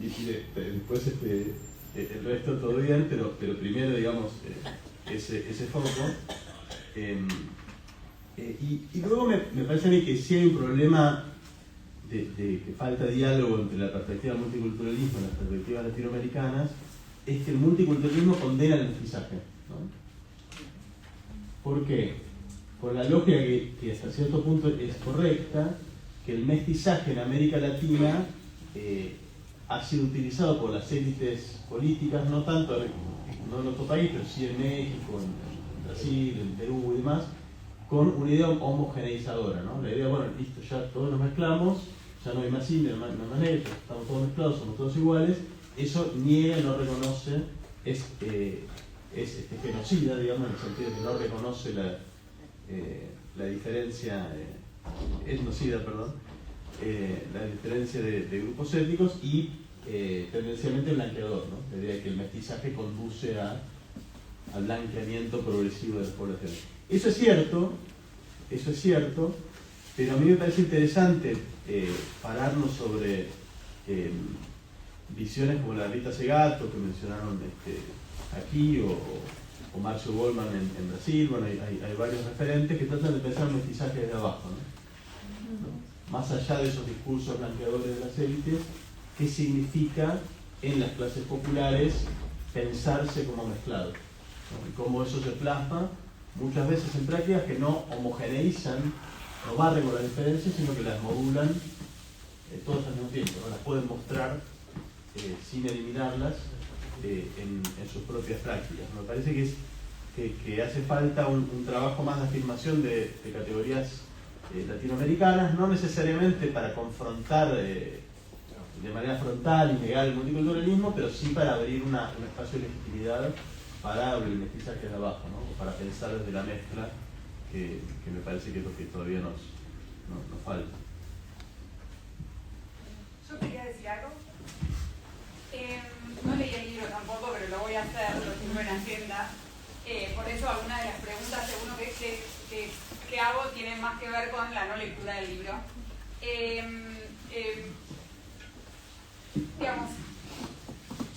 y después el resto todo bien, pero primero, digamos, ese foco. Y luego me parece a mí que sí hay un problema de que falta diálogo entre la perspectiva del multiculturalismo y las perspectivas latinoamericanas, es que el multiculturalismo condena el mestizaje, ¿no? ¿Por qué? Por la lógica que hasta cierto punto es correcta, que el mestizaje en América Latina ha sido utilizado por las élites políticas, no tanto no en otro país, pero sí en México, en Brasil, en Perú y demás, con una idea homogeneizadora, ¿no? La idea, bueno, listo, ya todos nos mezclamos, ya no hay más indios, no hay más negros, estamos todos mezclados, somos todos iguales. Eso niega, no reconoce, es genocida, digamos, en el sentido de que no reconoce la diferencia, etnocida, perdón, la diferencia de grupos étnicos y tendencialmente blanqueador, ¿no? La idea de que el mestizaje conduce al blanqueamiento progresivo de las poblaciones. Eso es cierto, pero a mí me parece interesante pararnos sobre visiones como la de Rita Segato, que mencionaron aquí, o Marcio Goldman en Brasil. Bueno, hay varios referentes que tratan de pensar el mestizaje desde abajo, ¿no? Más allá de esos discursos blanqueadores de las élites, ¿qué significa en las clases populares pensarse como mezclados, ¿no? Y cómo eso se plasma muchas veces en prácticas que no homogeneizan, no barren con las diferencias, sino que las modulan todas al mismo tiempo, ¿no? Las pueden mostrar sin eliminarlas en sus propias prácticas. Me parece que hace falta un trabajo más de afirmación de categorías latinoamericanas, no necesariamente para confrontar de manera frontal y negar el multiculturalismo, pero sí para abrir un espacio de legitimidad para el mestizaje desde abajo, ¿no? Para pensar desde la mezcla, que me parece que es lo que todavía nos falta. Yo quería decir algo. No leí el libro tampoco, pero lo voy a hacer, lo tengo en agenda. Por eso algunas de las preguntas seguro que hago tienen más que ver con la no lectura del libro. Digamos,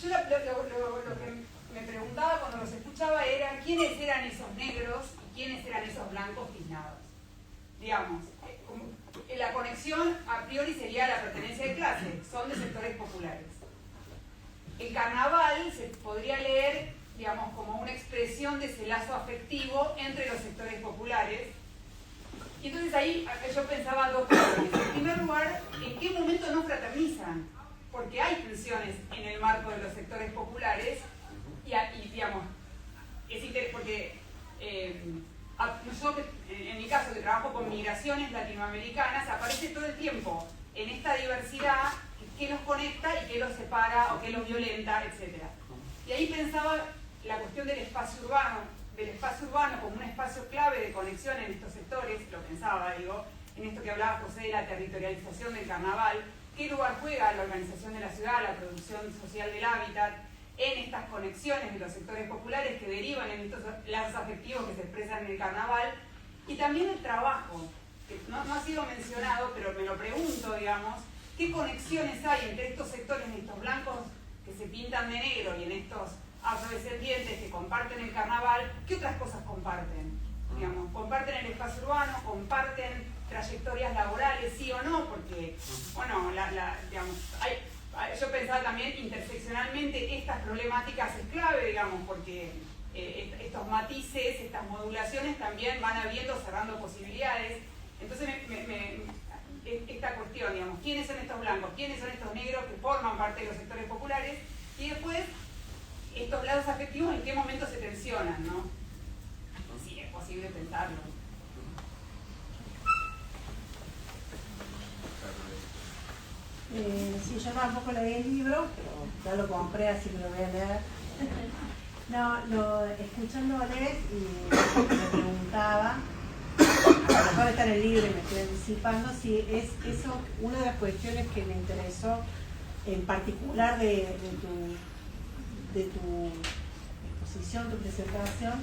yo lo que me preguntaba cuando los escuchaba era quiénes eran esos negros y quiénes eran esos blancos tiznados. Digamos, la conexión a priori sería la pertenencia de clase, son de sectores populares. El carnaval se podría leer, digamos, como una expresión de ese lazo afectivo entre los sectores populares. Y entonces ahí yo pensaba dos cuestiones. En primer lugar, ¿en qué momento no fraternizan? Porque hay tensiones en el marco de los sectores populares y digamos, porque yo en mi caso que trabajo con migraciones latinoamericanas, aparece todo el tiempo en esta diversidad qué los conecta y qué los separa o qué los violenta, etc. Y ahí pensaba la cuestión del espacio urbano como un espacio clave de conexión en estos sectores, lo pensaba, digo, en esto que hablaba José de la territorialización del carnaval, qué lugar juega la organización de la ciudad, la producción social del hábitat, en estas conexiones de los sectores populares que derivan en estos lazos afectivos que se expresan en el carnaval, y también el trabajo, que no ha sido mencionado, pero me lo pregunto, digamos, qué conexiones hay entre estos sectores, en estos blancos que se pintan de negro y en estos afrodescendientes que comparten el carnaval, ¿qué otras cosas comparten? Digamos, comparten el espacio urbano, comparten trayectorias laborales, sí o no, porque, bueno, digamos, yo pensaba también interseccionalmente estas problemáticas es clave, digamos, porque estos matices, estas modulaciones también van abriendo, cerrando posibilidades. Entonces esta cuestión, digamos, ¿quiénes son estos blancos? ¿Quiénes son estos negros que forman parte de los sectores populares? Y después, estos lados afectivos, ¿en qué momento se tensionan, no? Sí, es posible pensarlo. Sí, yo tampoco leí el libro, pero ya lo compré, así que lo voy a leer. Escuchándoles y me preguntaba, a lo mejor está en el libro y me estoy anticipando, si es eso una de las cuestiones que me interesó en particular de tu exposición, tu presentación,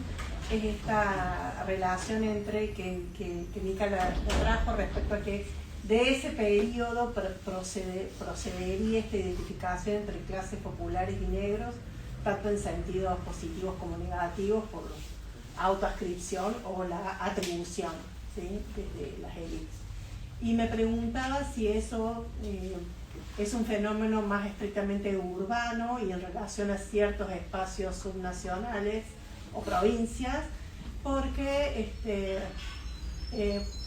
es esta relación entre que Mica la trajo respecto a que de ese periodo procedería esta identificación entre clases populares y negros, tanto en sentidos positivos como negativos, por la autoascripción o la atribución, ¿sí?, desde las élites. Y me preguntaba si eso es un fenómeno más estrictamente urbano y en relación a ciertos espacios subnacionales o provincias, porque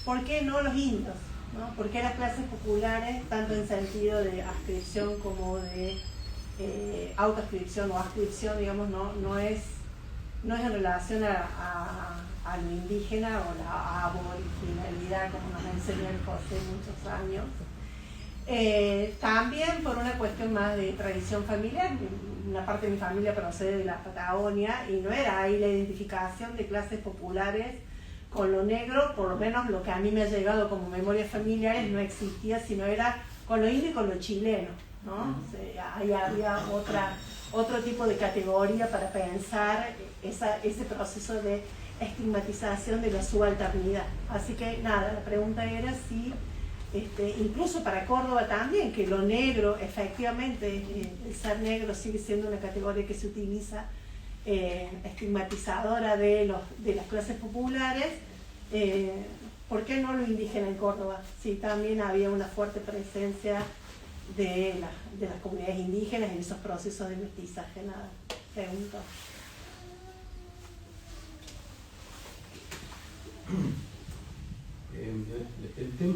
¿por qué no los indios? ¿No? ¿Por qué las clases populares, tanto en sentido de ascripción como de autoascripción o ascripción, digamos, no es en relación a lo indígena o la aboriginalidad, como nos enseña el José muchos años? También por una cuestión más de tradición familiar. Una parte de mi familia procede de la Patagonia y no era ahí la identificación de clases populares con lo negro, por lo menos lo que a mí me ha llegado como memorias familiares no existía, sino era con lo indio y con lo chileno, ¿no? O sea, ahí había otro tipo de categoría para pensar ese proceso de estigmatización de la subalternidad. Así que nada, la pregunta era si, incluso para Córdoba también, que lo negro, efectivamente, el ser negro sigue siendo una categoría que se utiliza estigmatizadora de las clases populares, ¿por qué no lo indígena en Córdoba? Sí, también había una fuerte presencia de las comunidades indígenas en esos procesos de mestizaje. Nada, pregunto.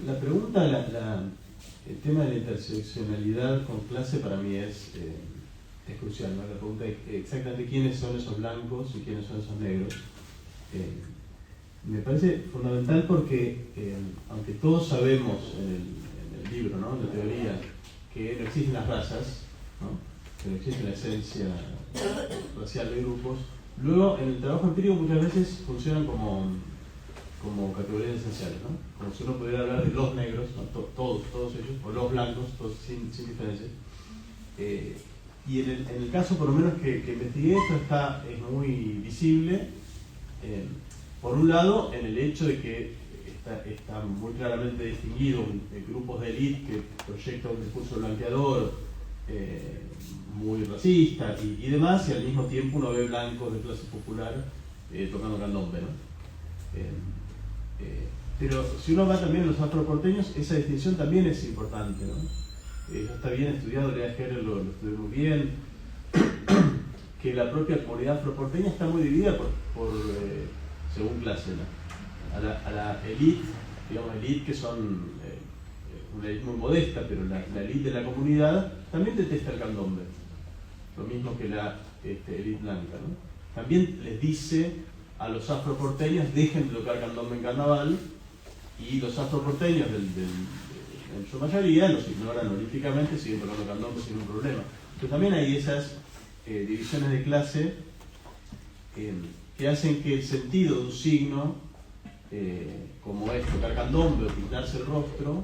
La pregunta, el tema de la interseccionalidad con clase para mí es crucial, ¿no? La pregunta es exactamente quiénes son esos blancos y quiénes son esos negros. Me parece fundamental porque, aunque todos sabemos en el libro, ¿no?, en la teoría, que no existen las razas, ¿no?, que no existe la esencia racial de grupos, luego en el trabajo empírico muchas veces funcionan como categorías esenciales, ¿no? Como si uno pudiera hablar de los negros, ¿no?, todos ellos, o los blancos, todos sin diferencia. Y en el caso, por lo menos que investigué, esto es muy visible. Por un lado, en el hecho de que está muy claramente distinguido grupos de élite que proyectan un discurso blanqueador, muy racista y demás, y al mismo tiempo uno ve blancos de clase popular tocando candombe, ¿no? Pero si uno va también a los afroporteños, esa distinción también es importante, ¿no? Eso está bien estudiado, Lea Heller lo estudió muy bien, que la propia comunidad afroporteña está muy dividida según clase, ¿no? A la élite, digamos élite que son una élite muy modesta, pero la élite de la comunidad también detesta el candombe, lo mismo que la élite blanca, ¿no? También les dice a los afroporteños dejen de tocar candombe en carnaval, y los afroporteños en su mayoría los ignoran olímpicamente, siguen tocando candombe sin un problema. Pero también hay esas divisiones de clase que hacen que el sentido de un signo, como es tocar candombe o pintarse el rostro,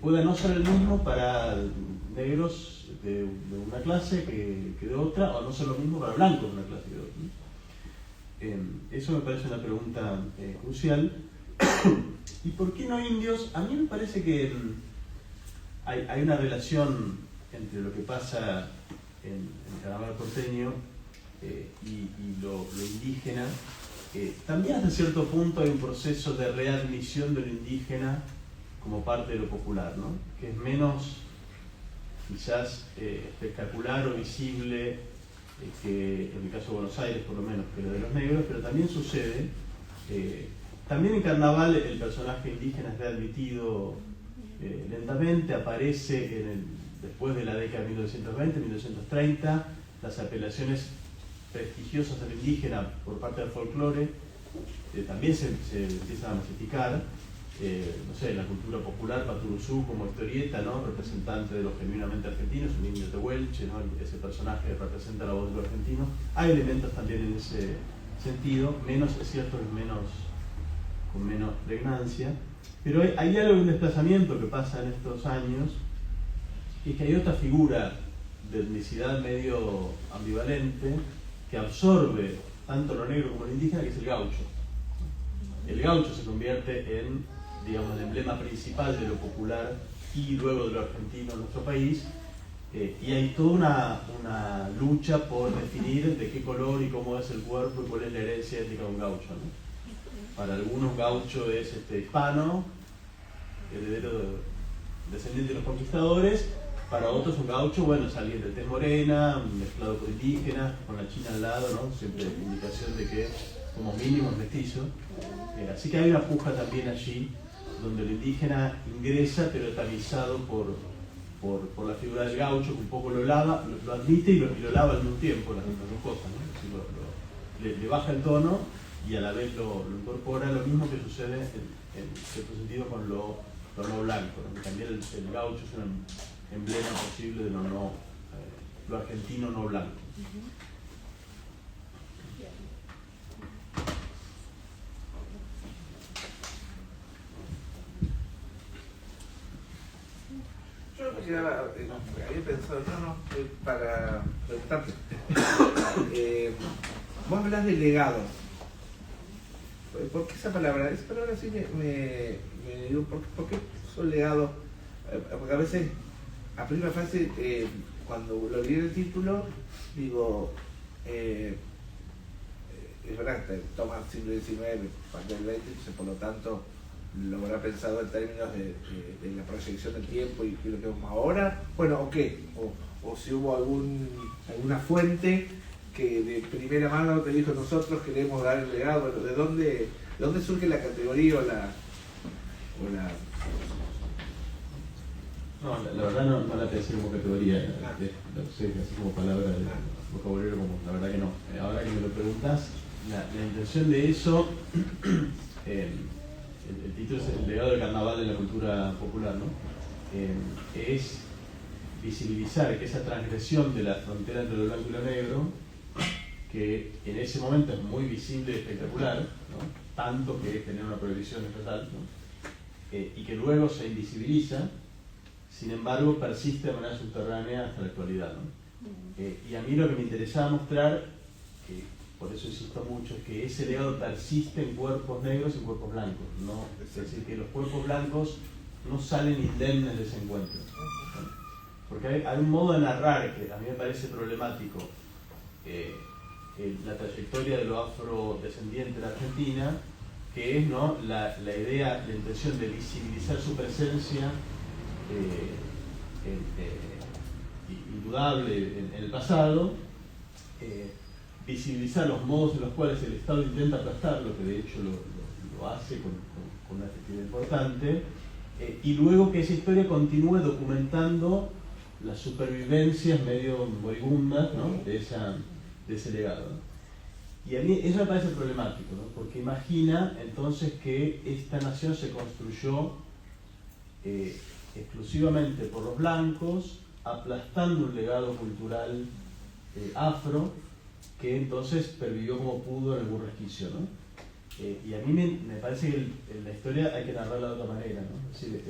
pueda no ser el mismo para negros de una clase que de otra, o no ser lo mismo para blancos de una clase que de otra. Eso me parece una pregunta crucial. ¿Y por qué no indios? A mí me parece que hay una relación entre lo que pasa en el carnaval porteño y lo indígena. También hasta cierto punto hay un proceso de readmisión de lo indígena como parte de lo popular, ¿no? Que es menos quizás espectacular o visible que en el caso de Buenos Aires por lo menos que lo de los negros, pero también sucede. También en carnaval el personaje indígena es readmitido lentamente, aparece después de la década de 1920, 1930, las apelaciones prestigiosas del indígena por parte del folclore también se empiezan a masificar. No sé, la cultura popular, Paturuzú como historieta, ¿no? Representante de lo genuinamente argentino, es un indio tehuelche, ¿no? Ese personaje que representa la voz de lo argentino. Hay elementos también en ese sentido, menos, es cierto, con menos pregnancia, pero hay algo de un desplazamiento que pasa en estos años, y es que hay otra figura de etnicidad medio ambivalente que absorbe tanto lo negro como lo indígena, que es el gaucho. El gaucho se convierte en, digamos, el emblema principal de lo popular y luego de lo argentino en nuestro país, y hay toda una lucha por definir de qué color y cómo es el cuerpo y cuál es la herencia étnica de un gaucho, ¿no? Para algunos gaucho es hispano, heredero descendiente de los conquistadores. Para otros un gaucho, bueno, es alguien de tez morena, mezclado con indígena, con la china al lado, ¿no? Siempre indicación de que como mínimo es mestizo. Así que hay una puja también allí, donde el indígena ingresa, pero tamizado por la figura del gaucho, que un poco lo lava, lo admite y lo lava al mismo tiempo, las dos cosas, ¿no? Le baja el tono y a la vez lo incorpora, lo mismo que sucede en cierto sentido con lo no blanco, ¿no? También el gaucho es un emblema posible de lo argentino no blanco. Yo había pensado, para preguntarte, vos hablas de legado. ¿Por qué esa palabra? Esa palabra sí me digo, ¿por qué son legados? Porque a veces, a primera fase, cuando lo leí en el título, digo, es verdad, toma el siglo XIX, parte del XX, entonces por lo tanto lo habrá pensado en términos de la proyección del tiempo y lo que vemos ahora. Bueno, ¿o qué? O si hubo alguna fuente que de primera mano te dijo nosotros queremos dar el legado. Bueno, ¿de dónde surge la categoría o la... No, la verdad no la pensé como categoría, así como palabra de vocabulario, como la verdad que no. Ahora que me lo preguntas, la intención de eso, el título es El legado del carnaval en la cultura popular, ¿no? Es visibilizar que esa transgresión de la frontera entre lo blanco y lo negro, que en ese momento es muy visible y espectacular, ¿no? Tanto que genera una prohibición estatal, ¿no? Y que luego se invisibiliza, sin embargo persiste de manera subterránea hasta la actualidad, ¿no? Y a mí lo que me interesaba mostrar, por eso insisto mucho, es que ese legado persiste en cuerpos negros y en cuerpos blancos, ¿no? Es decir, que los cuerpos blancos no salen indemnes de ese encuentro, ¿no? Porque hay un modo de narrar que a mí me parece problemático, la trayectoria de lo afrodescendiente de la Argentina, que es, ¿no?, la idea, la intención de visibilizar su presencia indudable en el pasado, visibilizar los modos en los cuales el Estado intenta aplastarlo, que de hecho lo hace con una efectividad importante, y luego que esa historia continúe documentando las supervivencias medio moribundas, ¿no?, de ese legado, ¿no? Y a mí eso me parece problemático, ¿no?, porque imagina entonces que esta nación se construyó exclusivamente por los blancos, aplastando un legado cultural afro, que entonces pervivió como pudo en algún resquicio, ¿no? Y a mí me parece que la historia hay que narrarla de otra manera, ¿no? Es decir,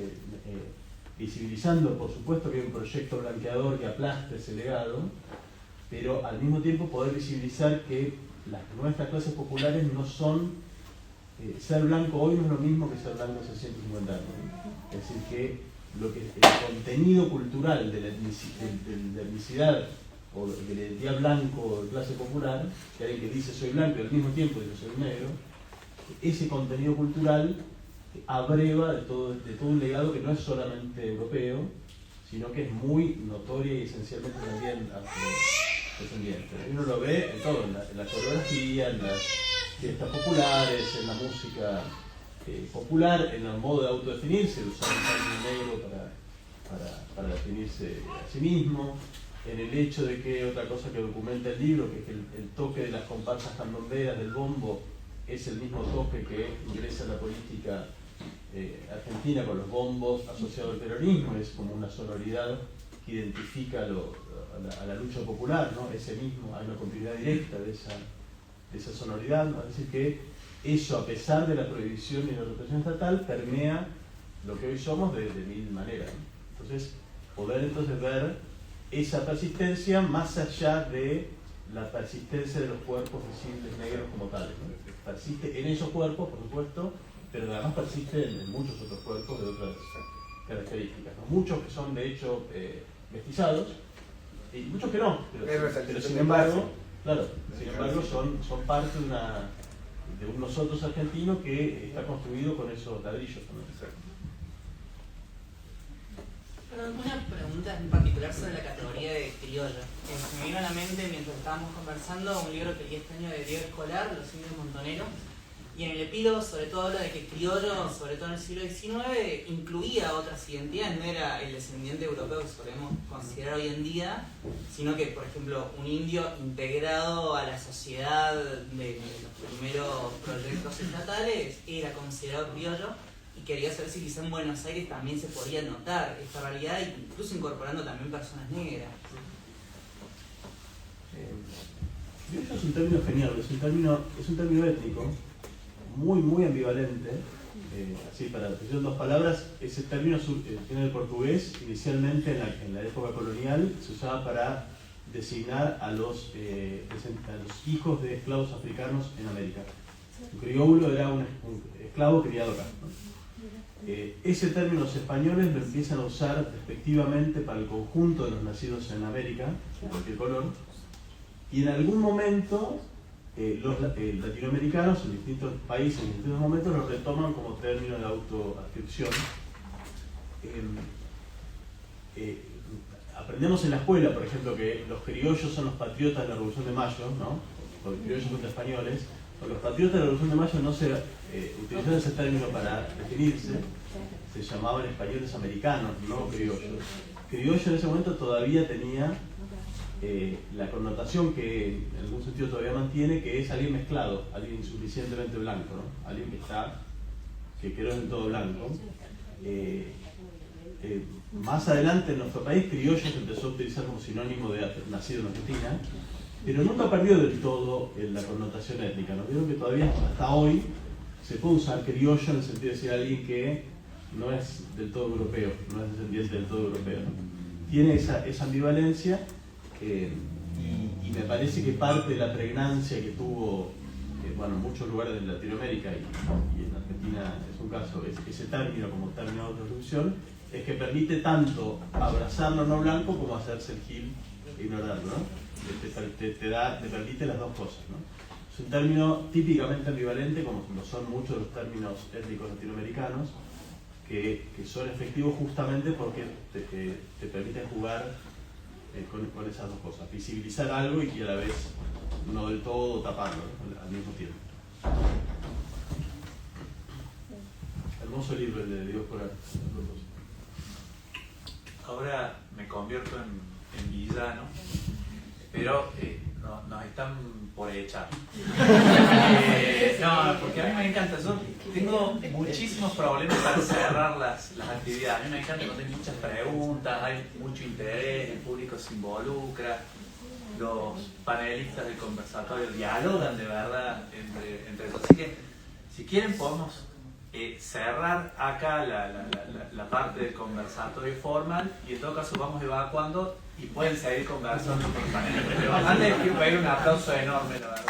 visibilizando, por supuesto, que hay un proyecto blanqueador que aplasta ese legado, pero al mismo tiempo poder visibilizar que nuestras clases populares no son... ser blanco hoy no es lo mismo que ser blanco hace 150 años, ¿no? Es decir, que el contenido cultural de la etnicidad o de la identidad blanco de clase popular, que alguien que dice soy blanco y al mismo tiempo dice soy negro, ese contenido cultural abreva de todo un legado que no es solamente europeo, sino que es muy notorio y esencialmente también afrodescendiente. Uno lo ve en todo, en la coreografía, en las fiestas populares, en la música popular, en el modo de autodefinirse, usar un término negro para definirse a sí mismo, en el hecho de que otra cosa que documenta el libro, que es que el toque de las comparsas candomberas del bombo es el mismo toque que ingresa en la política argentina con los bombos asociados al peronismo, es como una sonoridad que identifica a la lucha popular, ¿no? Ese mismo, hay una continuidad directa de esa sonoridad, ¿no? Es decir, que eso, a pesar de la prohibición y la represión estatal, permea lo que hoy somos de mil maneras, ¿no? Entonces, poder entonces ver esa persistencia más allá de la persistencia de los cuerpos visibles negros como tales, ¿no? Persiste en esos cuerpos, por supuesto, pero además persiste en muchos otros cuerpos de otras características, ¿no? Muchos que son de hecho mestizados y muchos que no, pero sin embargo, claro, son parte de un nosotros argentino que está construido con esos ladrillos también. Una pregunta en particular sobre la categoría de criollo. Se me vino a la mente mientras estábamos conversando un libro que leí este año de Diego Escolar, Los indios montoneros, y en el epílogo sobre todo habla de que criollo, sobre todo en el siglo XIX, incluía otras identidades, no era el descendiente europeo que solemos considerar hoy en día, sino que, por ejemplo, un indio integrado a la sociedad de los primeros proyectos estatales era considerado criollo. Y quería saber si quizá en Buenos Aires también se podía notar esta realidad, incluso incorporando también personas negras. Criollo es un término genial, es un término étnico, muy ambivalente. Así, para decir en dos palabras, ese término viene del portugués. Inicialmente en la época colonial se usaba para designar a los hijos de esclavos africanos en América. Un crioulo era un esclavo criado acá, ¿no? Ese término los españoles lo empiezan a usar despectivamente para el conjunto de los nacidos en América, de cualquier color, y en algún momento los latinoamericanos en distintos países, en distintos momentos, lo retoman como término de autoadscripción. Aprendemos en la escuela, por ejemplo, que los criollos son los patriotas de la Revolución de Mayo, ¿no? Los criollos contra españoles. Los patriotas de la Revolución de Mayo no se utilizaron ese término para definirse, se llamaban españoles americanos, no criollos. Criollo en ese momento todavía tenía la connotación que en algún sentido todavía mantiene, que es alguien mezclado, alguien insuficientemente blanco, ¿no? Alguien que no es del todo blanco. Más adelante en nuestro país, criollo se empezó a utilizar como sinónimo de nacido en Argentina, pero nunca perdió del todo la connotación étnica, ¿no? Creo que todavía hasta hoy se puede usar criollo en el sentido de decir alguien que no es del todo europeo, no es descendiente del todo europeo, ¿no? Tiene esa ambivalencia y me parece que parte de la pregnancia que tuvo en muchos lugares de Latinoamérica y en Argentina es un caso, ese término como término de autodestrucción, es que permite tanto abrazar lo no blanco como hacerse el gil e ignorarlo, ¿no? Te permite las dos cosas, ¿no? Es un término típicamente ambivalente, como lo son muchos de los términos étnicos latinoamericanos, que son efectivos justamente porque te permiten jugar con esas dos cosas, visibilizar algo y a la vez no del todo taparlo, ¿no? Al mismo tiempo. Hermoso libro el de Diego Escolar. Ahora me convierto en villano, pero nos están por echar. No, porque a mí me encanta. Yo tengo muchísimos problemas para cerrar las actividades. A mí me encanta cuando hay muchas preguntas, hay mucho interés, el público se involucra, los panelistas del conversatorio dialogan de verdad entre ellos. Así que, si quieren, podemos cerrar acá la parte del conversatorio formal y en todo caso vamos evacuando y pueden seguir conversando con los panelistas. Pero antes quiero pedir un aplauso enorme, la verdad.